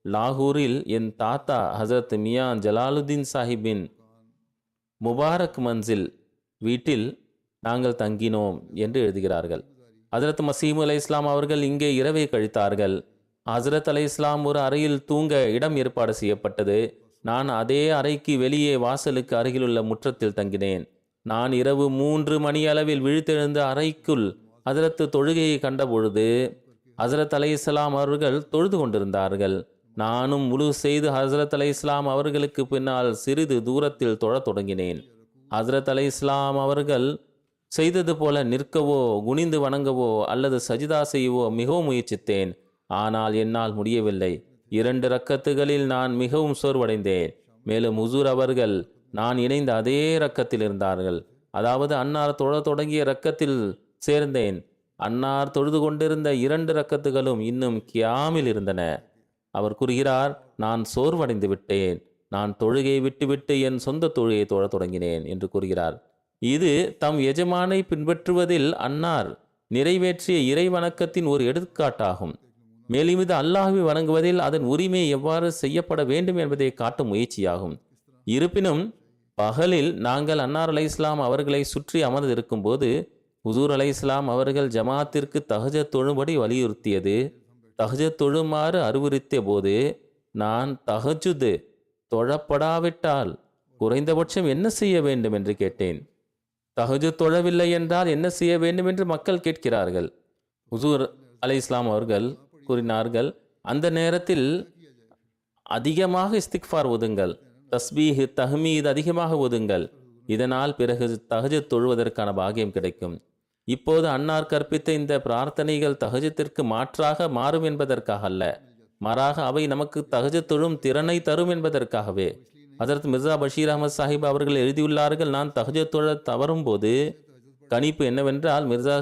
லாகூரில் என் தாத்தா ஹசரத் மியா ஜலாலுதீன் சாஹிப்பின் முபாரக் மன்சில் வீட்டில் நாங்கள் தங்கினோம் என்று எழுதுகிறார்கள். ஹசரத் மசீம் அலை இஸ்லாம் அவர்கள் இங்கே இரவை கழித்தார்கள். ஹசரத் அலை இஸ்லாம் ஒரு அறையில் தூங்க இடம் ஏற்பாடு செய்யப்பட்டது. நான் அதே அறைக்கு வெளியே வாசலுக்கு அருகிலுள்ள முற்றத்தில் தங்கினேன். நான் இரவு 3 மணி அளவில் விழித்தெழுந்த அறைக்குள் ஹசரத் தொழுகையை கண்டபொழுது ஹசரத் அலை இஸ்லாம் அவர்கள் தொழுது கொண்டிருந்தார்கள். நானும் முழு செய்து ஹசரத் அலை இஸ்லாம் அவர்களுக்கு பின்னால் சிறிது தூரத்தில் தொழத் தொடங்கினேன். ஹசரத் அலை இஸ்லாம் அவர்கள் செய்தது போல நிற்கவோ குனிந்து வணங்கவோ அல்லது சஜிதா செய்யவோ மிகவும் முயற்சித்தேன். ஆனால் என்னால் முடியவில்லை. 2 ரக்கத்துகளில் நான் மிகவும் சோர்வடைந்தேன். மேலும் ஹுசூர் அவர்கள் நான் இணைந்த அதே ரக்கத்தில் இருந்தார்கள். அதாவது அன்னார் தொழத் தொடங்கிய ரக்கத்தில் சேர்ந்தேன். அன்னார் தொழுது கொண்டிருந்த 2 ரக்கத்துகளும் இன்னும் கியாமில் இருந்தன. அவர் கூறுகிறார், நான் சோர்வடைந்து விட்டேன். நான் தொழுகையை விட்டுவிட்டு என் சொந்த தொழுகையை தொழத் தொடங்கினேன் என்று கூறுகிறார். இது தம் எஜமானை பின்பற்றுவதில் அன்னார் நிறைவேற்றிய இறை வணக்கத்தின் ஒரு எடுத்துக்காட்டாகும். மேலும் இது அல்லாஹ்வை வணங்குவதில் அதன் உரிமை எவ்வாறு செய்யப்பட வேண்டும் என்பதை காட்டும் முயற்சியாகும். இருப்பினும் பகலில் நாங்கள் அன்னார் அலை இஸ்லாம் அவர்களை சுற்றி அமர்ந்திருக்கும் போது ஹுசூர் அலை இஸ்லாம் அவர்கள் ஜமாத்திற்கு தஹஜத் தொழும்படி வலியுறுத்தியது, தஹஜத் தொழுமாறு அறிவுறுத்திய போது நான் தஹஜுத் தொழப்படாவிட்டால் குறைந்தபட்சம் என்ன செய்ய வேண்டும் என்று கேட்டேன். தஹஜுத் தொழவில்லை என்றால் என்ன செய்ய வேண்டும் என்று மக்கள் கேட்கிறார்கள். ஹுசூர் அலை இஸ்லாம் அவர்கள் கூறினார்கள், அந்த நேரத்தில் அதிகமாக இஸ்திக்ஃபார் ஓதுங்கள், தஸ்பீஹ் தஹ்மீத் அதிகமாக ஓதுங்கள். இதனால் பிறகு தஹஜத் தொழுவதற்கான பாக்கியம் கிடைக்கும். இப்போது அன்னார் கற்பித்த இந்த பிரார்த்தனைகள் தஹஜத்திற்கு மாற்றாக மாறும் என்பதற்காக அல்ல, மாறாக அவை நமக்கு தஹஜத் தொழும் திறனை தரும் என்பதற்காகவே. ஹஜரத் மிர்சா பஷீர் அஹமத் சாஹிப் அவர்கள் எழுதியுள்ளார்கள், நான் தஹஜத் தொழ தவறும் போது கணிப்பு என்னவென்றால் மிர்சா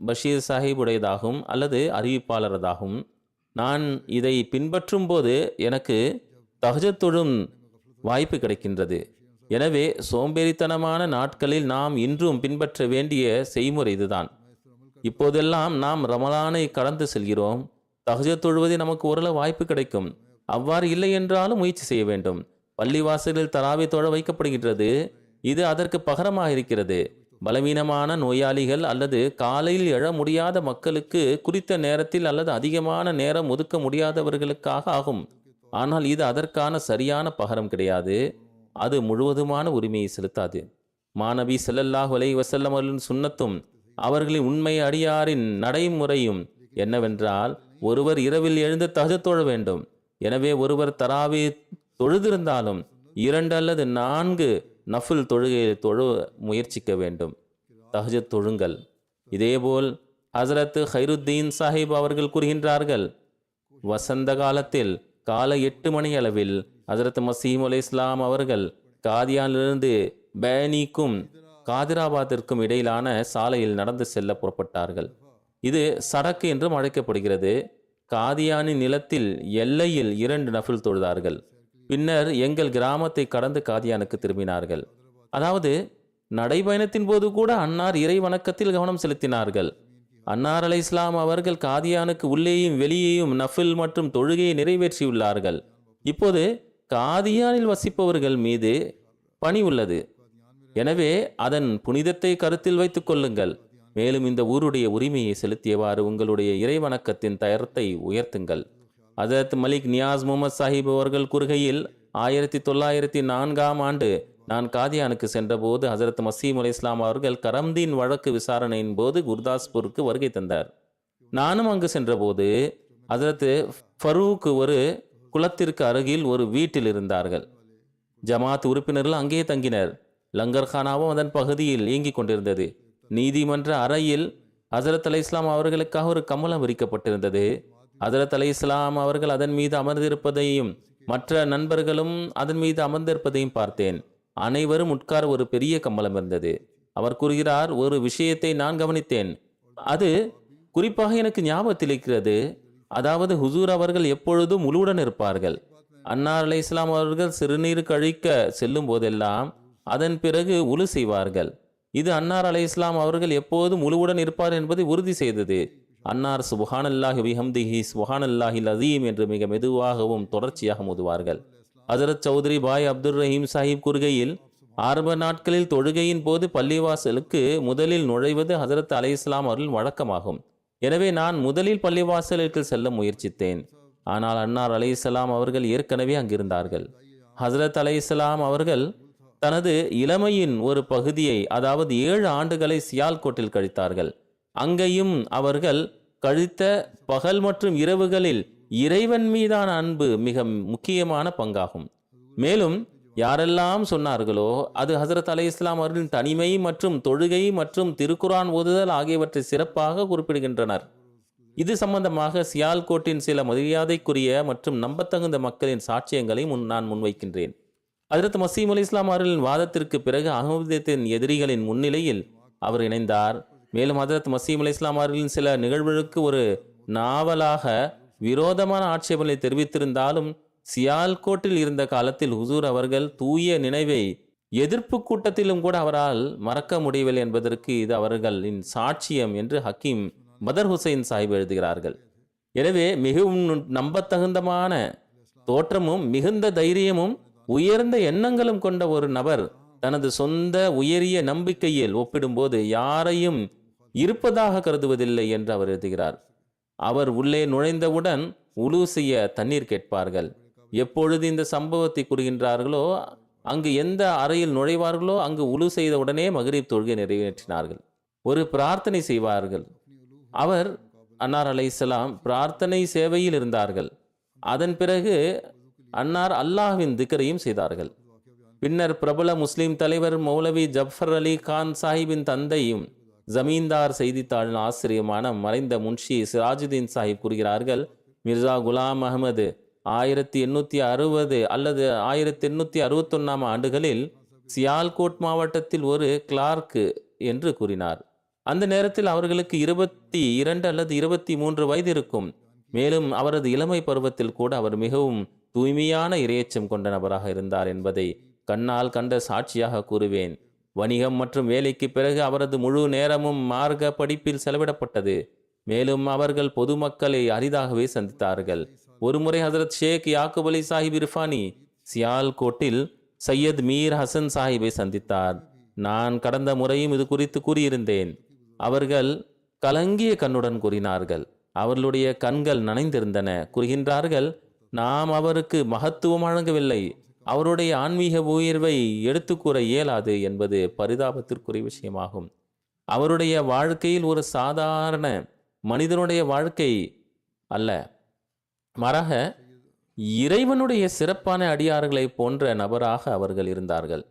பஷீர் சாஹிப் உடையதாகும் அல்லது அறிவிப்பாளரதாகும். நான் இதை பின்பற்றும் போது எனக்கு தஹஜத் தொழும் வாய்ப்பு கிடைக்கின்றது. எனவே சோம்பேறித்தனமான நாட்களில் நாம் இன்றும் பின்பற்ற வேண்டிய செய்முறை இதுதான். இப்போதெல்லாம் நாம் ரமலானை கடந்து செல்கிறோம். தஹஜத் தொழுவதை நமக்கு ஓரளவு வாய்ப்பு கிடைக்கும். அவ்வாறு இல்லை என்றாலும் முயற்சி செய்ய வேண்டும். பள்ளிவாசலில் தராவி தொழ வைக்கப்படுகின்றது. இது அதற்கு பகரமாக இருக்கிறது. பலவீனமான நோயாளிகள் அல்லது காலையில் எழ முடியாத மக்களுக்கு குறித்த நேரத்தில் அல்லது அதிகமான நேரம் ஒதுக்க முடியாதவர்களுக்காக ஆகும். ஆனால் இது அதற்கான சரியான பகரம் கிடையாது. அது முழுவதுமான உரிமையை செலுத்தாது. மாநபி ஸல்லல்லாஹு அலைஹி வஸல்லம் அவர்களின் சுன்னத்தும் அவர்களின் உண்மை அடியாரின் நடைமுறையும் என்னவென்றால், ஒருவர் இரவில் எழுந்து தஹஜத் தொழ வேண்டும். எனவே ஒருவர் தராவி தொழுதிருந்தாலும் 2 அல்லது 4 நஃபில் தொழுகையை தொழ முயற்சிக்க வேண்டும். தஹஜத் தொழுங்கள். இதேபோல் ஹசரத் ஹைருத்தீன் சாஹிப் அவர்கள் கூறுகின்றார்கள், வசந்த காலத்தில் காலை 8 மணி அளவில் ஹசரத் மசீம் அலை இஸ்லாம் அவர்கள் காதியானிலிருந்து பேனிக்கும் காதிராபாத்திற்கும் இடையிலான சாலையில் நடந்து செல்ல புறப்பட்டார்கள். இது சடக்கு என்றும் அழைக்கப்படுகிறது. காதியானின் நிலத்தில் எல்லையில் 2 நஃபில் தொழுதார்கள். பின்னர் எங்கள் கிராமத்தை கடந்து காதியானுக்கு திரும்பினார்கள். அதாவது நடைபயணத்தின் போது கூட அன்னார் இறை வணக்கத்தில் கவனம் செலுத்தினார்கள். அன்னார் அலை இஸ்லாம் அவர்கள் காதியானுக்கு உள்ளேயும் வெளியேயும் நஃபில் மற்றும் தொழுகையை நிறைவேற்றியுள்ளார்கள். இப்போது காதியானில் வசிப்பவர்கள் மீது பணி உள்ளது. எனவே அதன் புனிதத்தை கருத்தில் வைத்துக் கொள்ளுங்கள். மேலும் இந்த ஊருடைய உரிமையை செலுத்தியவாறு உங்களுடைய இறை வணக்கத்தின் தரத்தை உயர்த்துங்கள். ஹஜரத் மலிக் நியாஸ் முகமது சாஹிப் அவர்கள் கூறுகையில், 1904ஆம் ஆண்டு நான் காதியானுக்கு சென்றபோது ஹஜரத் மசீம் அலை இஸ்லாம் அவர்கள் கரம்தீன் வழக்கு விசாரணையின் போது குர்தாஸ்பூருக்கு வருகை தந்தார். நானும் அங்கு சென்றபோது ஹஜரத் ஃபரூக் ஒரு குளத்திற்கு அருகில் ஒரு வீட்டில் இருந்தார்கள். ஜமாத் உறுப்பினர்கள் அங்கே தங்கினர். லங்கர்கானாவும் அதன் பகுதியில் இயங்கிக் கொண்டிருந்தது. நீதிமன்ற அறையில் ஹஜரத் அலை இஸ்லாம் அவர்களுக்காக ஒரு கமலம் விரிக்கப்பட்டிருந்தது. ஹஜரத் அலை இஸ்லாம் அவர்கள் அதன் மீது அமர்ந்திருப்பதையும் மற்ற நண்பர்களும் அதன் மீது அமர்ந்திருப்பதையும் பார்த்தேன். அனைவரும் உட்கார ஒரு பெரிய கம்பளம் இருந்தது. அவர் கூறுகிறார், ஒரு விஷயத்தை நான் கவனித்தேன். அது குறிப்பாக எனக்கு ஞாபகத்தில் இருக்கிறது. அதாவது ஹுசூர் அவர்கள் எப்பொழுதும் முழுவுடன் இருப்பார்கள். அன்னார் அலை இஸ்லாம் அவர்கள் சிறுநீர் கழிக்க செல்லும் போதெல்லாம் அதன் பிறகு உலு செய்வார்கள். இது அன்னார் அலை இஸ்லாம் அவர்கள் எப்போதும் முழுவுடன் இருப்பார் என்பதை உறுதி செய்தது. அன்னார் சுபஹானல்லாஹி பிஹம்திஹி சுபஹானல்லாஹில் அஸீம் என்று மிக மெதுவாகவும் தொடர்ச்சியாக ஓதுவார்கள். ஹஜரத் சௌத்ரி பாய் அப்துல் ரஹீம் சாஹிப் கூறுகையில், ஆரம்ப நாட்களில் தொழுகையின் போது பள்ளிவாசலுக்கு முதலில் நுழைவது ஹஜரத் அலைஹிஸ்ஸலாம் அவர்கள் வழக்கமாகும். எனவே நான் முதலில் பள்ளிவாசலுக்கு செல்ல முயற்சித்தேன். ஆனால் அன்னார் அலைஹிஸ்ஸலாம் அவர்கள் ஏற்கனவே அங்கிருந்தார்கள். ஹஜரத் அலைஹிஸ்ஸலாம் அவர்கள் தனது இளமையின் ஒரு பகுதியை, அதாவது 7 ஆண்டுகளை சியால்கோட்டில் கழித்தார்கள். அங்கேயும் அவர்கள் கழித்த பகல் மற்றும் இரவுகளில் இறைவன் மீதான அன்பு மிக முக்கியமான பங்காகும். மேலும் யாரெல்லாம் சொன்னார்களோ அது ஹசரத் அலைஹிஸ்ஸலாம் அவர்களின் தனிமை மற்றும் தொழுகை மற்றும் திருக்குரான் ஓதுதல் ஆகியவற்றை சிறப்பாக குறிப்பிடுகின்றனர். இது சம்பந்தமாக சியால்கோட்டின் சில மரியாதைக்குரிய மற்றும் நம்பத்தகுந்த மக்களின் சாட்சியங்களை நான் முன்வைக்கின்றேன். ஹஜரத் மசீம் அலி இஸ்லாம் அவர்களின் வாதத்திற்கு பிறகு அகமதியத்தின் எதிரிகளின் முன்னிலையில் அவர் இணைந்தார். மேலும் ஹஜரத் மசீம் அலி இஸ்லாம் அவர்களின் சில நிகழ்வுகளுக்கு ஒரு நாவலாக விரோதமான ஆட்சேபனை தெரிவித்திருந்தாலும் சியால்கோட்டில் இருந்த காலத்தில் ஹுசூர் அவர்கள் தூய நினைவை எதிர்ப்பு கூட்டத்திலும் கூட அவரால் மறக்க முடியவில்லை என்பதற்கு இது அவர்களின் சாட்சியம் என்று ஹக்கீம் பதர் ஹுசைன் சாஹிப் எழுதுகிறார்கள். எனவே மிகவும் நம்பத்தகுந்தமான தோற்றமும் மிகுந்த தைரியமும் உயர்ந்த எண்ணங்களும் கொண்ட ஒரு நபர் தனது சொந்த உயரிய நம்பிக்கையில் ஒப்பிடும்போது யாரையும் இருப்பதாக கருதுவதில்லை என்று அவர் எழுதுகிறார். அவர் உள்ளே நுழைந்தவுடன் உலு செய்ய தண்ணீர் கேட்பார்கள். எப்பொழுது இந்த சம்பவத்தை கூறுகின்றார்களோ அங்கு எந்த அறையில் நுழைவார்களோ அங்கு உலு செய்த உடனே மக்ரிப் தொழுகை நிறைவேற்றினார்கள். ஒரு பிரார்த்தனை செய்வார்கள். அவர் அன்னார் அலைஹிஸ்ஸலாம் பிரார்த்தனை சேவையில் இருந்தார்கள். அதன் பிறகு அன்னார் அல்லாஹ்வின் திக்ரையும் செய்தார்கள். பின்னர் பிரபல முஸ்லிம் தலைவர் மௌலவி ஜஃபர் அலி கான் சாஹிப்பின் தந்தையும் ஜமீன்தார் செய்தித்தாளின் ஆசிரியமான மறைந்த முன்ஷி சிராஜுதீன் சாஹிப் கூறுகிறார்கள், மிர்சா குலாம் அகமது 1860 அல்லது 1861 ஆண்டுகளில் சியால்கோட் மாவட்டத்தில் ஒரு கிளார்க் என்று கூறினார். அந்த நேரத்தில் அவர்களுக்கு 22 அல்லது 23 வயது இருக்கும். மேலும் அவரது இளமை பருவத்தில் கூட அவர் மிகவும் தூய்மையான இரையச்சம் கொண்ட நபராக இருந்தார் என்பதை கண்ணால் கண்ட சாட்சியாக கூறுவேன். வணிகம் மற்றும் வேலைக்கு பிறகு அவரது முழு நேரமும் மார்க்க படிப்பில் செலவிடப்பட்டது. மேலும் அவர்கள் பொதுமக்களை அரிதாகவே சந்தித்தார்கள். ஒருமுறை ஹசரத் ஷேக் யாக்கூப் அலி சாஹிப் இர்ஃபானி சியால்கோட்டில் சையத் மீர் ஹசன் சாஹிப்பை சந்தித்தார். நான் கடந்த முறையும் இது குறித்து கூறியிருந்தேன். அவர்கள் கலங்கிய கண்ணுடன் கூறினார்கள். அவர்களுடைய கண்கள் நனைந்திருந்தன. கூறுகின்றார்கள், நாம் அவருக்கு மகத்துவம் வழங்கவில்லை. அவருடைய ஆன்மீக உயர்வை எடுத்து கூற இயலாது என்பது பரிதாபத்திற்குரிய விஷயமாகும். அவருடைய வாழ்க்கையில் ஒரு சாதாரண மனிதனுடைய வாழ்க்கை அல்ல, மாறாக இறைவனுடைய சிறப்பான அடியார்களை போன்ற நபராக அவர்கள் இருந்தார்கள்.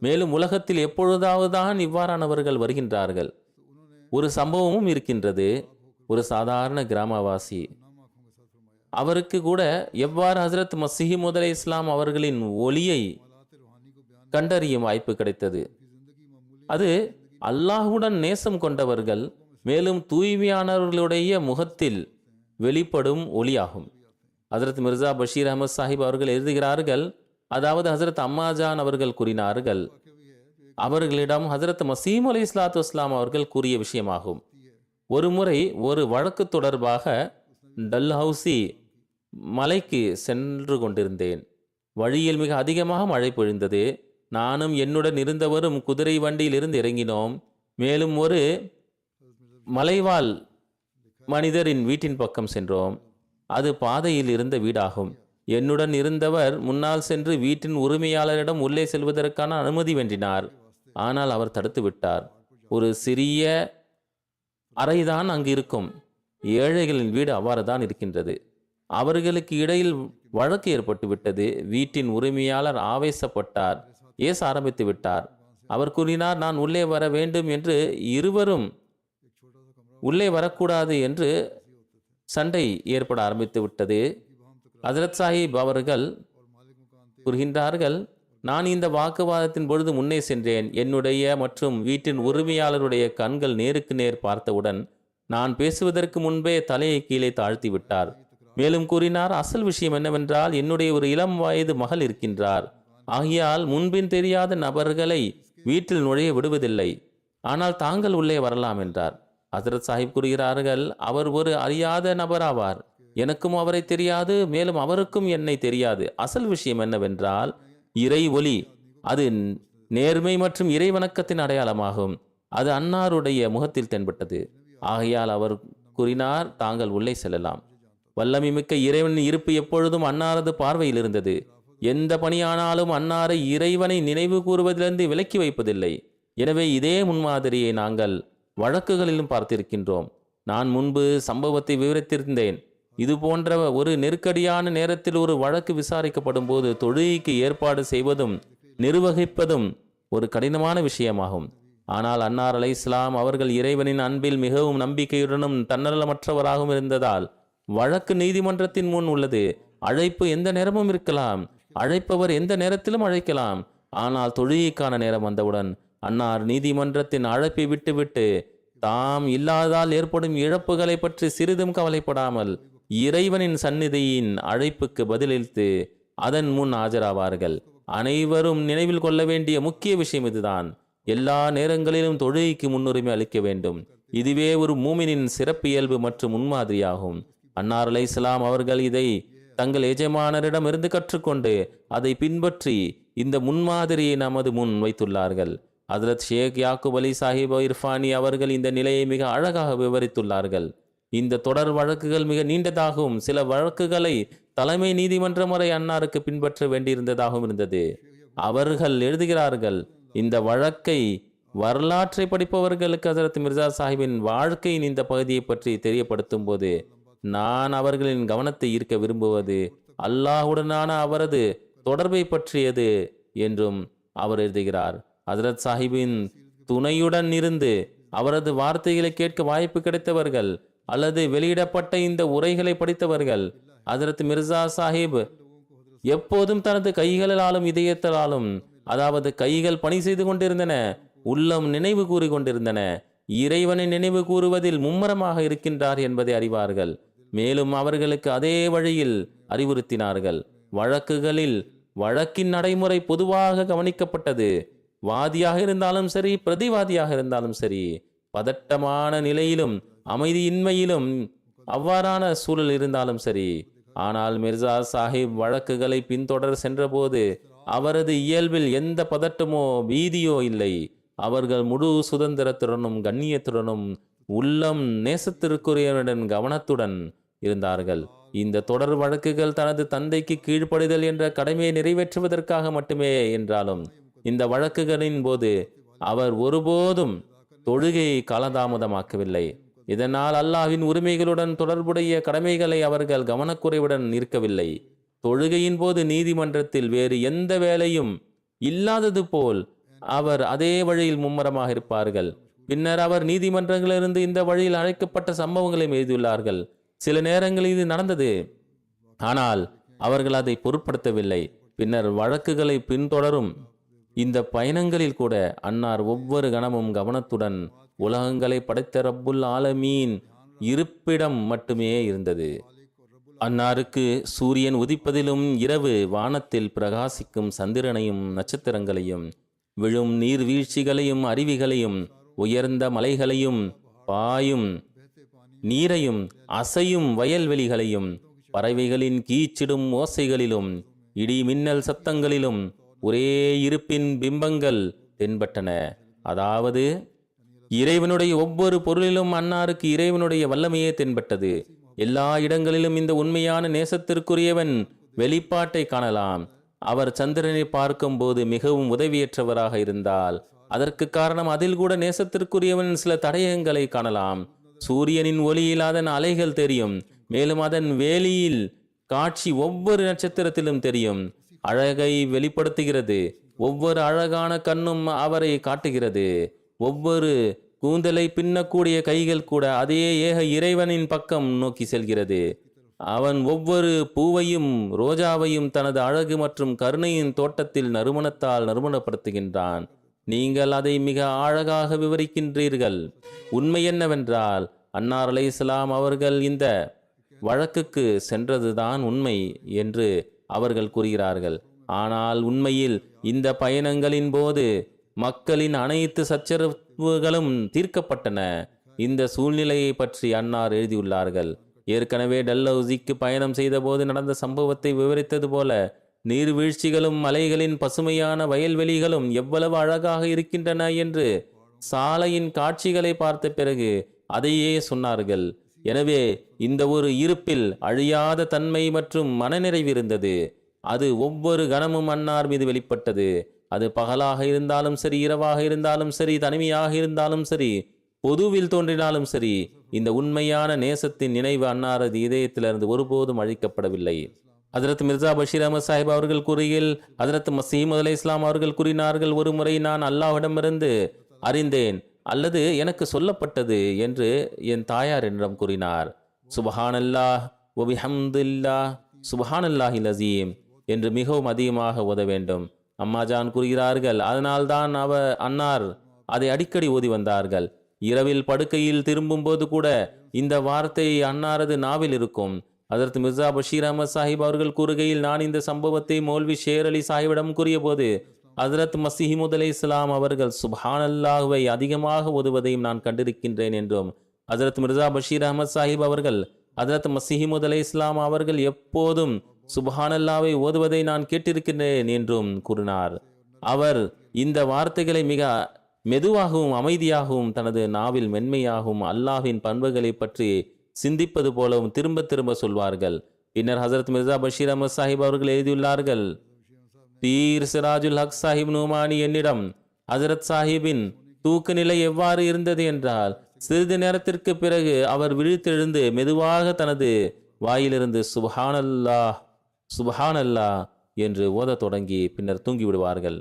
மேலும் உலகத்தில் எப்பொழுதாவதுதான் இவ்வாறானவர்கள் வருகின்றார்கள். ஒரு சம்பவமும் இருக்கின்றது. ஒரு சாதாரண கிராமவாசி, அவருக்கு கூட எவ்வாறு ஹசரத் மசீஹ் அலைஹிஸ்ஸலாம் அவர்களின் ஒளியை கண்டறியும் வாய்ப்பு கிடைத்தது. அது அல்லாஹுடன் நேசம் கொண்டவர்கள் மேலும் தூய்மையானவர்களுடைய முகத்தில் வெளிப்படும் ஒளியாகும். ஹசரத் மிர்சா பஷீர் அஹமத் சாஹிப் அவர்கள் எழுதுகிறார்கள், அதாவது ஹசரத் அம்மாஜான் அவர்கள் கூறினார்கள், அவர்களிடம் ஹசரத் மசீம் அலி இஸ்லாத்து வஸ்லாம் அவர்கள் கூறிய விஷயமாகும். ஒரு முறை ஒரு வழக்கு தொடர்பாக டல்ஹவுசி மலைக்கு சென்று கொண்டிருந்தேன். வழியில் மிக அதிகமாக மழை பொழிந்தது. நானும் என்னுடன் இருந்தவரும் குதிரை வண்டியில் இருந்து இறங்கினோம். மேலும் ஒரு மலைவாழ் மனிதரின் வீட்டின் பக்கம் சென்றோம். அது பாதையில் இருந்த வீடாகும். என்னுடன் இருந்தவர் முன்னால் சென்று வீட்டின் உரிமையாளரிடம் உள்ளே செல்வதற்கான அனுமதி வேண்டினார். ஆனால் அவர் தடுத்து விட்டார். ஒரு சிறிய அறைதான் அங்கு இருக்கும். ஏழைகளின் வீடு அவ்வாறு தான் இருக்கின்றது. அவர்களுக்கு இடையில் வழக்கு ஏற்பட்டு விட்டது. வீட்டின் உரிமையாளர் ஆவேசப்பட்டார், ஏச ஆரம்பித்து விட்டார். அவர் கூறினார், நான் உள்ளே வர வேண்டும் என்று, இருவரும் உள்ளே வரக்கூடாது என்று சண்டை ஏற்பட ஆரம்பித்து விட்டது. ஹஜரத் சாஹிப் அவர்கள் கூறுகின்றார்கள், நான் இந்த வாக்குவாதத்தின் பொழுது முன்னே சென்றேன். என்னுடைய மற்றும் வீட்டின் உரிமையாளருடைய கண்கள் நேருக்கு நேர் பார்த்தவுடன் நான் பேசுவதற்கு முன்பே தலையை கீழே தாழ்த்தி விட்டார். மேலும் கூறினார், அசல் விஷயம் என்னவென்றால் என்னுடைய ஒரு இளம் வயது மகள் இருக்கின்றார். ஆகையால் முன்பின் தெரியாத நபர்களை வீட்டில் நுழைய விடுவதில்லை. ஆனால் தாங்கள் உள்ளே வரலாம் என்றார். ஹசரத் சாஹிப் கூறுகிறார்கள், அவர் ஒரு அறியாத நபராவார். எனக்கும் அவரை தெரியாது, மேலும் அவருக்கும் என்னை தெரியாது. அசல் விஷயம் என்னவென்றால், இறை ஒளி அது நேர்மை மற்றும் இறை வணக்கத்தின் அடையாளமாகும். அது அன்னாருடைய முகத்தில் தென்பட்டது. ஆகையால் அவர் கூறினார், தாங்கள் உள்ளே செல்லலாம். வல்லமை மிக்க இறைவனின் இருப்பு எப்பொழுதும் அன்னாரது பார்வையில் இருந்தது. எந்த பணியானாலும் அன்னாரை இறைவனை நினைவு கூறுவதிலிருந்து விலக்கி வைப்பதில்லை. எனவே இதே முன்மாதிரியை நாங்கள் வழக்குகளிலும் பார்த்திருக்கின்றோம். நான் முன்பு சம்பவத்தை விவரித்திருந்தேன். இது போன்ற ஒரு நெருக்கடியான நேரத்தில் ஒரு வழக்கு விசாரிக்கப்படும் போது தொழுகைக்கு ஏற்பாடு செய்வதும் நிர்வகிப்பதும் ஒரு கடினமான விஷயமாகும். ஆனால் அன்னார் அலைஹிஸ்ஸலாம் அவர்கள் இறைவனின் அன்பில் மிகவும் நம்பிக்கையுடனும் தன்னலமற்றவராகவும் இருந்ததால் வழக்கு நீதிமன்றத்தின் முன் உள்ளது. அழைப்பு எந்த நேரமும் இருக்கலாம், அழைப்பவர் எந்த நேரத்திலும் அழைக்கலாம். ஆனால் தொழுகைக்கான நேரம் வந்தவுடன் அன்னார் நீதிமன்றத்தின் அழைப்பை விட்டுவிட்டு தாம் இல்லாததால் ஏற்படும் இழப்புகளை பற்றி சிறிதும் கவலைப்படாமல் இறைவனின் சந்நிதியின் அழைப்புக்கு பதிலளித்து அதன் முன் ஆஜராவார்கள். அனைவரும் நினைவில் கொள்ள வேண்டிய முக்கிய விஷயம் இதுதான். எல்லா நேரங்களிலும் தொழுகைக்கு முன்னுரிமை அளிக்க வேண்டும். இதுவே ஒரு மூமினின் சிறப்பியல்பு மற்றும் முன்மாதிரியாகும். அன்னார் அலைஹிஸ்ஸலாம் அவர்கள் இதை தங்கள் எஜமானரிடம் இருந்து கற்றுக்கொண்டு அதை பின்பற்றி இந்த முன்மாதிரியை நமது முன் வைத்துள்ளார்கள். ஹஜ்ரத் ஷேக் யாக்கூப் அலி சாஹிப் இர்ஃபானி அவர்கள் இந்த நிலையை மிக அழகாக விவரித்துள்ளார்கள். இந்த தொடர் வழக்குகள் மிக நீண்டதாகவும் சில வழக்குகளை தலைமை நீதிமன்றம் வரை அன்னாருக்கு பின்பற்ற வேண்டியிருந்ததாகவும் இருந்தது. அவர்கள் எழுதுகிறார்கள், இந்த வழக்கை வரலாற்றை படிப்பவர்களுக்கு ஹஜ்ரத் மிர்சா சாஹிப்பின் வாழ்க்கையின் இந்த பகுதியை பற்றி தெரியப்படுத்தும் போது நான் அவர்களின் கவனத்தை ஈர்க்க விரும்புவது அல்லாஹுடனான அவரது தொடர்பை பற்றியது என்றும் அவர் எழுதுகிறார். ஹஜ்ரத் சாஹிப்பின் துணையுடன் இருந்து அவரது வார்த்தைகளை கேட்க வாய்ப்பு கிடைத்தவர்கள் அல்லது வெளியிடப்பட்ட இந்த உரைகளை படித்தவர்கள் ஹஜ்ரத் மிர்சா சாஹிப் எப்போதும் தனது கைகளாலும் இதயத்தாலும், அதாவது கைகள் பணி செய்து கொண்டிருந்தன, உள்ளம் நினைவு கூறி கொண்டிருந்தன, இறைவனை நினைவு கூறுவதில் மும்மரமாக இருக்கின்றார் என்பதை அறிவார்கள். மேலும் அவர்களுக்கு அதே வழியில் அறிவுறுத்தினார்கள். வழக்குகளில் வழக்கின் நடைமுறை பொதுவாக கவனிக்கப்பட்டது. வாதியாக இருந்தாலும் சரி, பிரதிவாதியாக இருந்தாலும் சரி, பதட்டமான நிலையிலும் அமைதியின்மையிலும் அவ்வாறான சூழல் இருந்தாலும் சரி. ஆனால் மிர்சா சாஹிப் வழக்குகளை பின்தொடர் சென்றபோது அவரது இயல்பில் எந்த பதட்டமோ பீதியோ இல்லை. அவர்கள் முழு சுதந்திரத்துடனும் கண்ணியத்துடனும் உள்ளம் நேசத்திற்குரியவருடன் கவனத்துடன் இருந்தார்கள். இந்த தொடர் வழக்குகள் தனது தந்தைக்கு கீழ்ப்படிதல் என்ற கடமையை நிறைவேற்றுவதற்காக மட்டுமே என்றாலும் இந்த வழக்குகளின் போது அவர் ஒருபோதும் தொழுகையை காலதாமதமாக்கவில்லை. இதனால் அல்லாஹ்வின் உரிமைகளுடன் தொடர்புடைய கடமைகளை அவர்கள் கவனக்குறைவுடன் நிற்கவில்லை. தொழுகையின் போது நீதிமன்றத்தில் வேறு எந்த வேலையும் இல்லாதது போல் அவர் அதே வழியில் மும்மரமாக இருப்பார்கள். பின்னர் அவர் நீதிமன்றங்களிலிருந்து இந்த வழியில் அழைக்கப்பட்ட சம்பவங்களை எழுதியுள்ளார்கள். சில நேரங்களில் இது நடந்தது, ஆனால் அவர்கள் அதை பொருட்படுத்தவில்லை. பின்னர் வழக்குகளை பின்தொடரும் இந்த பயணங்களில் கூட அன்னார் ஒவ்வொரு கணமும் கவனத்துடன் உலகங்களை படைத்த ரப்புல் ஆலமீன் இருப்பிடம் மட்டுமே இருந்தது. அன்னாருக்கு சூரியன் உதிப்பதிலும் இரவு வானத்தில் பிரகாசிக்கும் சந்திரனையும் நட்சத்திரங்களையும் விழும் நீர்வீழ்ச்சிகளையும் அருவிகளையும் உயர்ந்த மலைகளையும் பாயும் நீரையும் அசையும் வயல்வெளிகளையும் பறவைகளின் கீச்சிடும் ஓசைகளிலும் இடி மின்னல் சத்தங்களிலும் ஒரே இருப்பின் பிம்பங்கள் தென்பட்டன. அதாவது இறைவனுடைய ஒவ்வொரு பொருளிலும் அன்னாருக்கு இறைவனுடைய வல்லமையே தென்பட்டது. எல்லா இடங்களிலும் இந்த உண்மையான நேசத்திற்குரியவன் வெளிப்பாட்டை காணலாம். அவர் சந்திரனை பார்க்கும் போது மிகவும் உதவியற்றவராக இருந்தால் அதற்கு காரணம் அதில் கூட நேசத்திற்குரியவன் சில தடயங்களை காணலாம். சூரியனின் ஒளியில் அதன் அலைகள் தெரியும். மேலும் அதன் வேலியில் காட்சி ஒவ்வொரு நட்சத்திரத்திலும் தெரியும். அழகை வெளிப்படுத்துகிறது. ஒவ்வொரு அழகான கண்ணும் அவரை காட்டுகிறது. ஒவ்வொரு கூந்தலை பின்னக்கூடிய கைகள் கூட அதே ஏக இறைவனின் பக்கம் நோக்கி செல்கிறது. அவன் ஒவ்வொரு பூவையும் ரோஜாவையும் தனது அழகு மற்றும் கருணையின் தோட்டத்தில் நறுமணத்தால் நறுமணப்படுத்துகின்றான். நீங்கள் அதை மிக அழகாக விவரிக்கின்றீர்கள். உண்மை என்னவென்றால் அன்னார் அலைஹிஸ்ஸலாம் அவர்கள் இந்த வழக்குக்கு சென்றதுதான் உண்மை என்று அவர்கள் கூறுகிறார்கள். ஆனால் உண்மையில் இந்த பயணங்களின் போது மக்களின் அனைத்து சச்சரவுகளும் தீர்க்கப்பட்டன. இந்த சூழ்நிலையை பற்றி அன்னார் எழுதியுள்ளார்கள். ஏற்கனவே டல்ஹவுசிக்கு பயணம் செய்தபோது நடந்த சம்பவத்தை விவரித்தது போல, நீர்வீழ்ச்சிகளும் மலைகளின் பசுமையான வயல்வெளிகளும் எவ்வளவு அழகாக இருக்கின்றன என்று சாலையின் காட்சிகளை பார்த்த பிறகு அதையே சொன்னார்கள். எனவே இந்த ஒரு இருப்பில் அழியாத தன்மை மற்றும் மனநிறைவு இருந்தது. அது ஒவ்வொரு கணமும் அன்னார் மீது வெளிப்பட்டது. அது பகலாக இருந்தாலும் சரி, இரவாக இருந்தாலும் சரி, தனிமையாக இருந்தாலும் சரி, பொதுவில் தோன்றினாலும் சரி, இந்த உண்மையான நேசத்தின் நினைவு அன்னாரது இதயத்திலிருந்து ஒருபோதும் அழிக்கப்படவில்லை. ஹஜரத் மிர்சா பஷீர் அஹமத் சாஹிப் அவர்கள் கூறுகையில், ஹஜரத் மசீமது அலை இஸ்லாம் அவர்கள் கூறினார்கள், ஒரு முறை நான் அல்லாஹ்விடமிருந்து அறிந்தேன் அல்லது எனக்கு சொல்லப்பட்டது என்று என் தாயார் என்னிடம் கூறினார். சுபஹானல்லாஹ் வ பிஹம்தில்லாஹ் சுபஹானல்லாஹில் அஸீம் என்று மிகவும் அதிகமாக ஓத வேண்டும். அம்மாஜான் கூறுகிறார்கள், அதனால்தான் அன்னார் அதை அடிக்கடி ஓதி வந்தார்கள். இரவில் படுக்கையில் திரும்பும் போது கூட இந்த வார்த்தை அன்னாரது நாவில் இருக்கும். ஹஜரத் மிர்சா பஷீர் அஹமத் சாஹிப் அவர்கள் கூறுகையில், நான் இந்த சம்பவத்தை மௌல்வி ஷேர் அலி சாஹிபிடம் கூறிய போது ஹஜரத் மசீஹ்மூத் அலை இஸ்லாம் அவர்கள் சுப்ஹானல்லாஹ்வை அதிகமாக ஓதுவதையும் நான் கண்டிருக்கின்றேன் என்றும், ஹஜரத் மிர்சா பஷீர் அஹமத் சாஹிப் அவர்கள் ஹஜரத் மசீஹ்மூத் அலை இஸ்லாம் அவர்கள் எப்போதும் சுப்ஹானல்லாஹ்வை ஓதுவதை நான் கேட்டிருக்கின்றேன் என்றும் கூறினார். அவர் இந்த வார்த்தைகளை மிக மெதுவாகவும் அமைதியாகவும் தனது நாவில் மென்மையாகவும் அல்லாஹ்வின் பண்புகளை பற்றி சிந்திப்பது போலவும் திரும்ப திரும்ப சொல்வார்கள். பின்னர் ஹசரத் மிர்சா பஷீர் அஹமத் சாஹிப் அவர்கள் எழுதியுள்ளார்கள், பீர் சிராஜுல் ஹக் சாஹிப் நூமானி என்னிடம் ஹசரத் சாஹிப்பின் தூக்க நிலை எவ்வாறு இருந்தது என்றால், சிறிது நேரத்திற்கு பிறகு அவர் விழித்தெழுந்து மெதுவாக தனது வாயிலிருந்து சுப்ஹானல்லாஹ் சுப்ஹானல்லாஹ் என்று ஓதத் தொடங்கி பின்னர் தூங்கிவிடுவார்கள்.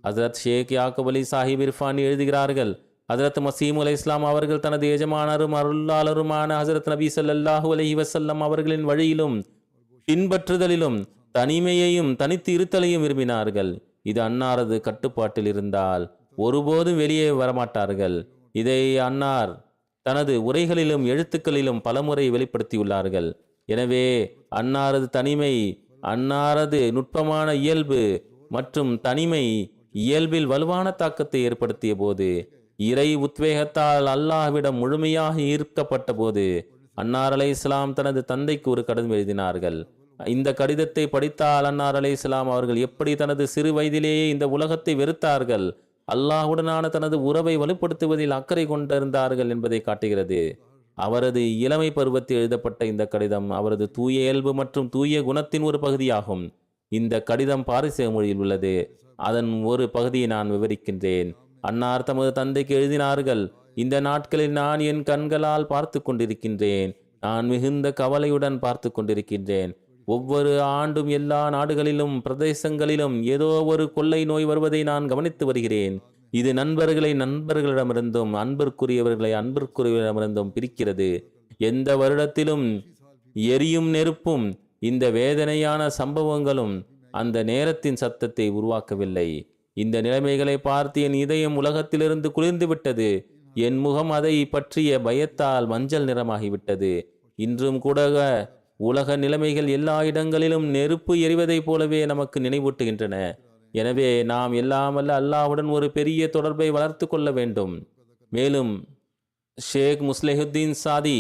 ஹசரத் ஷேக் யாக்கூப் அலி சாஹிப் இர்ஃபானி எழுதுகிறார்கள், ஹஜரத் மசீமு அலை இஸ்லாம் அவர்கள் தனது எஜமானரும் அருளாளருமான ஹஜரத் நபி ஸல்லல்லாஹு அலைஹி வஸல்லம் அவர்களின் வழியிலும் பின்பற்றுதலிலும் தனிமையையும் தனித்து இருத்தலையும் விரும்பினார்கள். இது அன்னாரது கட்டுப்பாட்டில் இருந்தால் ஒருபோதும் வெளியே வரமாட்டார்கள். இதை அன்னார் தனது உரைகளிலும் எழுத்துக்களிலும் பலமுறை வெளிப்படுத்தியுள்ளார்கள். எனவே அன்னாரது தனிமை, அன்னாரது நுட்பமான இயல்பு மற்றும் தனிமை இயல்பில் வலுவான தாக்கத்தை ஏற்படுத்திய போது, இறை உத்வேகத்தால் அல்லாஹ்விடம் முழுமையாக ஈர்க்கப்பட்ட போது, அன்னார் அலை இஸ்லாம் தனது தந்தைக்கு ஒரு கடிதம் எழுதினார்கள். இந்த கடிதத்தை படித்தால் அன்னார் அலை இஸ்லாம் அவர்கள் எப்படி தனது சிறு வயதிலேயே இந்த உலகத்தை வெறுத்தார்கள், அல்லாஹுடனான தனது உறவை வலுப்படுத்துவதில் அக்கறை கொண்டிருந்தார்கள் என்பதை காட்டுகிறது. அவரது இளமை பருவத்தில் எழுதப்பட்ட இந்த கடிதம் அவரது தூய இயல்பு மற்றும் தூய குணத்தின் ஒரு பகுதியாகும். இந்த கடிதம் பாரிச மொழியில் உள்ளது. அதன் ஒரு பகுதியை நான் விவரிக்கின்றேன். அன்னார் தமது தந்தைக்கு எழுதினார்கள், இந்த நாட்களில் நான் என் கண்களால் பார்த்து கொண்டிருக்கின்றேன். நான் மிகுந்த கவலையுடன் பார்த்து கொண்டிருக்கின்றேன். ஒவ்வொரு ஆண்டும் எல்லா நாடுகளிலும் பிரதேசங்களிலும் ஏதோ ஒரு கொள்ளை நோய் வருவதை நான் கவனித்து வருகிறேன். இது நண்பர்களை நண்பர்களிடமிருந்தும் அன்பிற்குரியவர்களை அன்பிற்குரியவரிடமிருந்தும் பிரிக்கிறது. எந்த வருடத்திலும் எரியும் நெருப்பும் இந்த வேதனையான சம்பவங்களும் அந்த நேரத்தின் சத்தத்தை உருவாக்கவில்லை. இந்த நிலைமைகளை பார்த்து என் இதயம் உலகத்திலிருந்து குளிர்ந்து விட்டது. என் முகம் அதை பற்றிய பயத்தால் மஞ்சள் நிறமாகிவிட்டது. இன்றும் கூட உலக நிலைமைகள் எல்லா இடங்களிலும் நெருப்பு எரிவதைப் போலவே நமக்கு நினைவூட்டுகின்றன. எனவே நாம் எல்லாமல்ல அல்லாஹ்வுடன் ஒரு பெரிய தொடர்பை வளர்த்து கொள்ள வேண்டும். மேலும் ஷேக் முஸ்லிஹுத்தீன் சாதி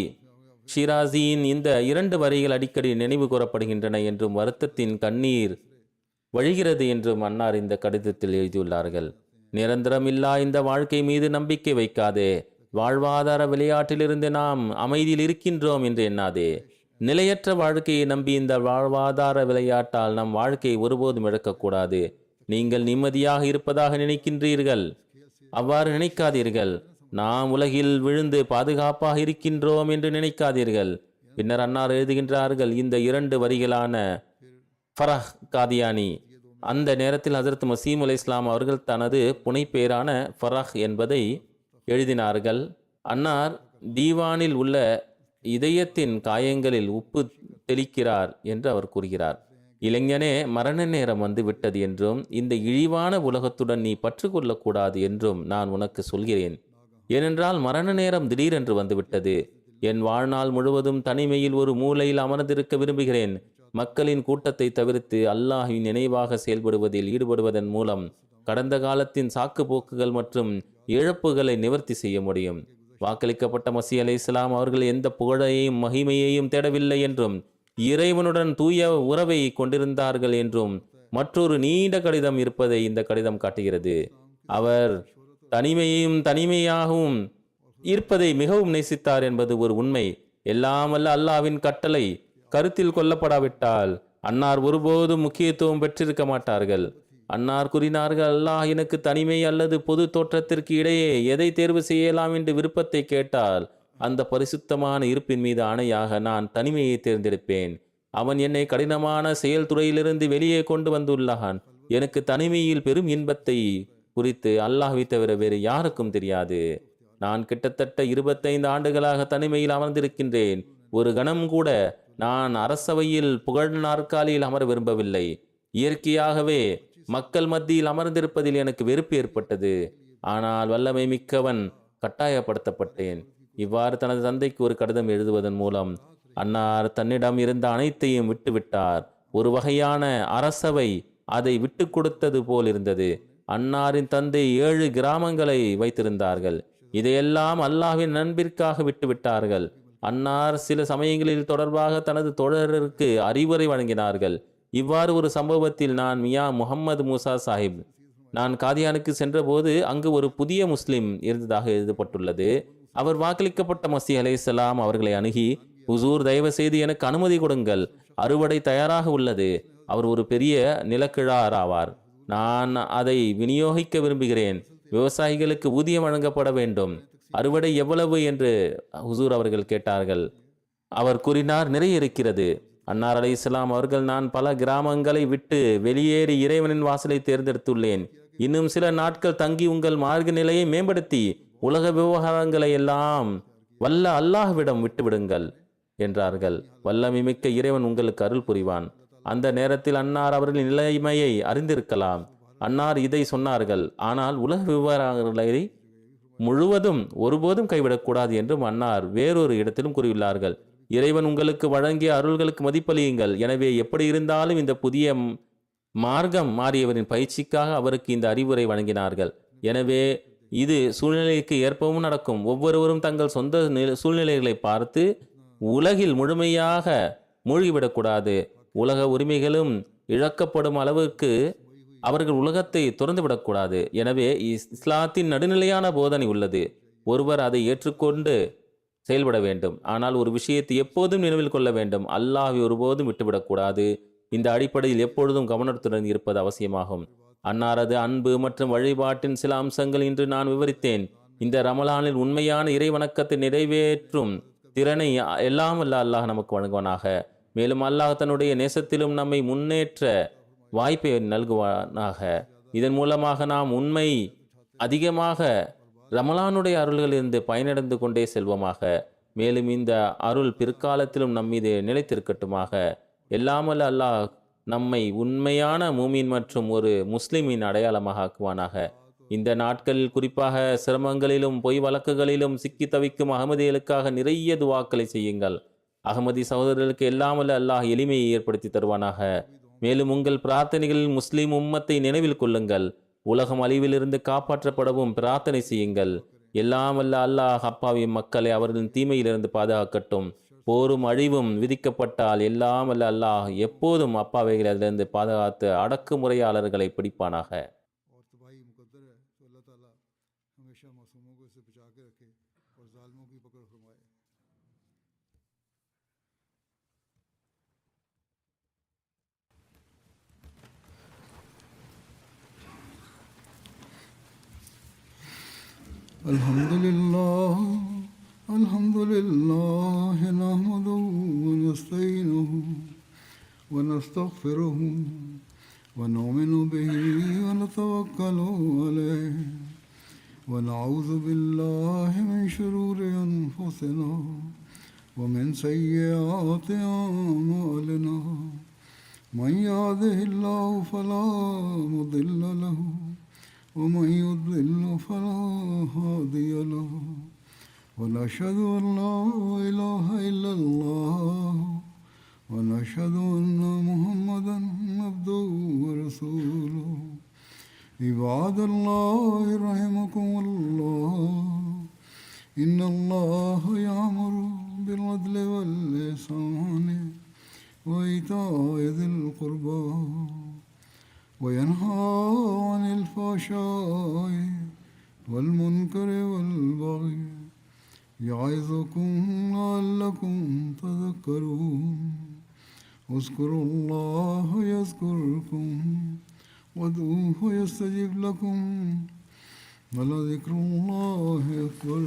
ஷிராசியின் இந்த 2 வரிகள் அடிக்கடி நினைவு கூறப்படுகின்றன என்றும் வருத்தத்தின் கண்ணீர் வழிகிறது என்றும் அன்னார் இந்த கடிதத்தில் எழுதியுள்ளார்கள். நிரந்தரமில்லா இந்த வாழ்க்கை மீது நம்பிக்கை வைக்காதே. வாழ்வாதார விளையாட்டிலிருந்து நாம் அமைதியில் இருக்கின்றோம் என்று எண்ணாதே. நிலையற்ற வாழ்க்கையை நம்பி இந்த வாழ்வாதார விளையாட்டால் நம் வாழ்க்கையை ஒருபோதும் இழக்கக்கூடாது. நீங்கள் நிம்மதியாக இருப்பதாக நினைக்கின்றீர்கள். அவ்வாறு நினைக்காதீர்கள். நாம் உலகில் விழுந்து பாதுகாப்பாக இருக்கின்றோம் என்று நினைக்காதீர்கள். பின்னர் அன்னார் எழுதுகின்றார்கள், இந்த 2 வரிகளான ஃபரஹ் காதியானி. அந்த நேரத்தில் ஹஜரத் மசீம் அலை இஸ்லாம் அவர்கள் தனது புனைப்பெயரான ஃபரஹ் என்பதை எழுதினார்கள். அன்னார் தீவானில் உள்ள இதயத்தின் காயங்களில் உப்பு தெளிக்கிறார் என்று அவர் கூறுகிறார். இளைஞனே, மரண நேரம் வந்து விட்டது என்றும் இந்த இழிவான உலகத்துடன் நீ பற்று கொள்ளக்கூடாது என்றும் நான் உனக்கு சொல்கிறேன். ஏனென்றால் மரண நேரம் திடீரென்று வந்துவிட்டது. என் வாழ்நாள் முழுவதும் தனிமையில் ஒரு மூலையில் அமர்ந்திருக்க விரும்புகிறேன். மக்களின் கூட்டத்தை தவிர்த்து அல்லாஹ்வின் நினைவாக செயல்படுவதில் ஈடுபடுவதன் மூலம் கடந்த காலத்தின் சாக்கு போக்குகள் மற்றும் இழப்புகளை நிவர்த்தி செய்ய முடியும். வாக்களிக்கப்பட்ட மசீஹ் அலைஹிஸ்ஸலாம் அவர்கள் எந்த புகழையும் மகிமையையும் தேடவில்லை என்றும் இறைவனுடன் தூய உறவை கொண்டிருந்தார்கள் என்றும் மற்றொரு நீண்ட கடிதம் இருப்பதை இந்த கடிதம் காட்டுகிறது. அவர் தனிமையாகவும் இருப்பதை மிகவும் நேசித்தார் என்பது ஒரு உண்மை. எல்லாம் வல்ல அல்லாஹ்வின் கட்டளை கருத்தில் கொள்ளப்படாவிட்டால் அன்னார் ஒருபோதும் முக்கியத்துவம் பெற்றிருக்க மாட்டார்கள். அன்னார் கூறினார்கள், அல்லாஹ் எனக்கு தனிமை அல்லது பொது தோற்றத்திற்கு இடையே எதை தேர்வு செய்யலாம் என்று விருப்பத்தை கேட்டால் அந்த பரிசுத்தமான இருப்பின் மீது ஆணையாக நான் தனிமையை தேர்ந்தெடுப்பேன். அவன் என்னை கடினமான செயல்துறையிலிருந்து வெளியே கொண்டு வந்துள்ளான். எனக்கு தனிமையில் பெரும் இன்பத்தை குறித்து அல்லாஹ்வை தவிர வேறு யாருக்கும் தெரியாது. நான் கிட்டத்தட்ட 25 ஆண்டுகளாக தனிமையில் அமர்ந்திருக்கின்றேன். ஒரு கணம் கூட நான் அரசவையில் புகழ் நாற்காலியில் அமர விரும்பவில்லை. இயற்கையாகவே மக்கள் மத்தியில் அமர்ந்திருப்பதில் எனக்கு வெறுப்பு ஏற்பட்டது. ஆனால் வல்லமை மிக்கவன் கட்டாயப்படுத்தப்பட்டேன். இவ்வாறு தனது தந்தைக்கு ஒரு கடிதம் எழுதுவதன் மூலம் அன்னார் தன்னிடம் இருந்த அனைத்தையும் விட்டுவிட்டார். ஒரு வகையான அரசவை அதை விட்டு கொடுத்தது போல் இருந்தது. அன்னாரின் தந்தை 7 கிராமங்களை வைத்திருந்தார்கள். இதையெல்லாம் அல்லாஹ்வின் நண்பிற்காக விட்டுவிட்டார்கள். அன்னார் சில சமயங்களில் தொடர்பாக தனது தோழருக்கு அறிவுரை வழங்கினார்கள். இவ்வாறு ஒரு சம்பவத்தில் நான் மியா முஹம்மது மூசா சாஹிப் நான் காதியானுக்கு சென்றபோது அங்கு ஒரு புதிய முஸ்லிம் இருந்ததாக எழுதப்பட்டுள்ளது. அவர் வாக்களிக்கப்பட்ட மசீஹ் அலைஹிஸ்ஸலாம் அவர்களை அணுகி, ஹுசூர், தயவு செய்து எனக்கு அனுமதி கொடுங்கள், அறுவடை தயாராக உள்ளது. அவர் ஒரு பெரிய நிலக்கிழார் ஆவார். நான் அதை விநியோகிக்க விரும்புகிறேன். விவசாயிகளுக்கு ஊதியம் வழங்கப்பட வேண்டும். அறுவடை எவ்வளவு என்று ஹுசூர் அவர்கள் கேட்டார்கள். அவர் கூறினார், நிறைய இருக்கிறது. அன்னார் அலைஹிஸ்ஸலாம் அவர்கள், நான் பல கிராமங்களை விட்டு வெளியேறி இறைவனின் வாசலை தேர்ந்தெடுத்துள்ளேன். இன்னும் சில நாட்கள் தங்கி உங்கள் மார்க்க நிலையை மேம்படுத்தி உலக விவகாரங்களை எல்லாம் வல்ல அல்லாஹ்விடம் விட்டுவிடுங்கள் என்றார்கள். வல்லமை மிக்க இறைவன் உங்களுக்கு அருள் புரிவான். அந்த நேரத்தில் அன்னார் அவர்களின் நிலைமையை அறிந்திருக்கலாம். அன்னார் இதை சொன்னார்கள். ஆனால் உலக விவகாரங்களை முழுவதும் ஒருபோதும் கைவிடக்கூடாது என்றும் அன்னார் வேறொரு இடத்திலும் கூறியுள்ளார்கள். இறைவன் உங்களுக்கு வழங்கிய அருள்களுக்கு மதிப்பளியுங்கள். எனவே எப்படி இருந்தாலும் இந்த புதிய மார்க்கம் மாறியவரின் பயிற்சிக்காக அவருக்கு இந்த அறிவுரை வழங்கினார்கள். எனவே இது சூழ்நிலைக்கு ஏற்பவும் நடக்கும். ஒவ்வொருவரும் தங்கள் சொந்த சூழ்நிலைகளை பார்த்து உலகில் முழுமையாக மூழ்கிவிடக்கூடாது. உலக உரிமைகளும் இழக்கப்படும் அளவுக்கு அவர்கள் உலகத்தை துறந்துவிடக்கூடாது. எனவே இஸ்லாத்தின் நடுநிலையான போதனை உள்ளது. ஒருவர் அதை ஏற்றுக்கொண்டு செயல்பட வேண்டும். ஆனால் ஒரு விஷயத்தை எப்போதும் நினைவில் கொள்ள வேண்டும், அல்லாஹ்வை ஒருபோதும் விட்டுவிடக்கூடாது. இந்த அடிப்படையில் எப்பொழுதும் கவனத்துடன் இருப்பது அவசியமாகும். அன்னாரது அன்பு மற்றும் வழிபாட்டின் சில அம்சங்கள் இன்று நான் விவரித்தேன். இந்த ரமலானில் உண்மையான இறை வணக்கத்தை நிறைவேற்றும் திறனை எல்லாம் வல்ல அல்லாஹ் நமக்கு வழங்குவானாக. மேலும் அல்லாஹ் தன்னுடைய நேசத்திலும் நம்மை முன்னேற்ற வாய்ப்பை நல்குவானாக. இதன் மூலமாக நாம் உண்மை அதிகமாக ரமலானுடைய அருள்களிலிருந்து பயனடைந்து கொண்டே செல்வோமாக. மேலும் இந்த அருள் பிற்காலத்திலும் நம்மீது நிலைத்திருக்கட்டுமாக. எல்லாமல்ல அல்லாஹ் நம்மை உண்மையான மூமின் மற்றும் ஒரு முஸ்லிமின் அடையாளமாக ஆக்குவானாக. இந்த நாட்களில் குறிப்பாக சிரமங்களிலும் பொய் வழக்குகளிலும் சிக்கி தவிக்கும் அகமதிகளுக்காக நிறைய துவாக்களை செய்யுங்கள். அகமதி சகோதரர்களுக்கு எல்லாமல்ல அல்லாஹ் எளிமையை ஏற்படுத்தி தருவானாக. மேலும் உங்கள் பிரார்த்தனைகளில் முஸ்லிம் உம்மத்தை நினைவில் கொள்ளுங்கள். உலகம் அழிவிலிருந்து காப்பாற்றப்படவும் பிரார்த்தனை செய்யுங்கள். எல்லாம் வல்ல அல்லாஹ் அப்பாவி மக்களை அவர்களின் தீமையிலிருந்து பாதுகாக்கட்டும். போரும் அழிவும் விதிக்கப்பட்டால் எல்லாம் வல்ல அல்லாஹ் எப்போதும் அப்பாவைகளை அதிலிருந்து பாதுகாத்து அடக்குமுறையாளர்களை பிடிப்பானாக. الحمد لله نحمده ونستعينه ونستغفره ونؤمن به ونتوكل عليه ونعوذ بالله من شرور أنفسنا ومن سيئات أعمالنا من يهده الله فلا مضل له ومن يضلل فلا هادي له ونشهد أن لا إله إلا الله ونشهد أن محمدا عبده ورسوله. عباد الله رحمكم الله إن الله يأمر بالعدل والإحسان وإيتاء ذي القربى وينهى عن الفحشاء والمنكر والبغي يعظكم لعلكم تذكرون اذكروا الله يذكركم وادعوه يستجب لكم ولذكر الله أكبر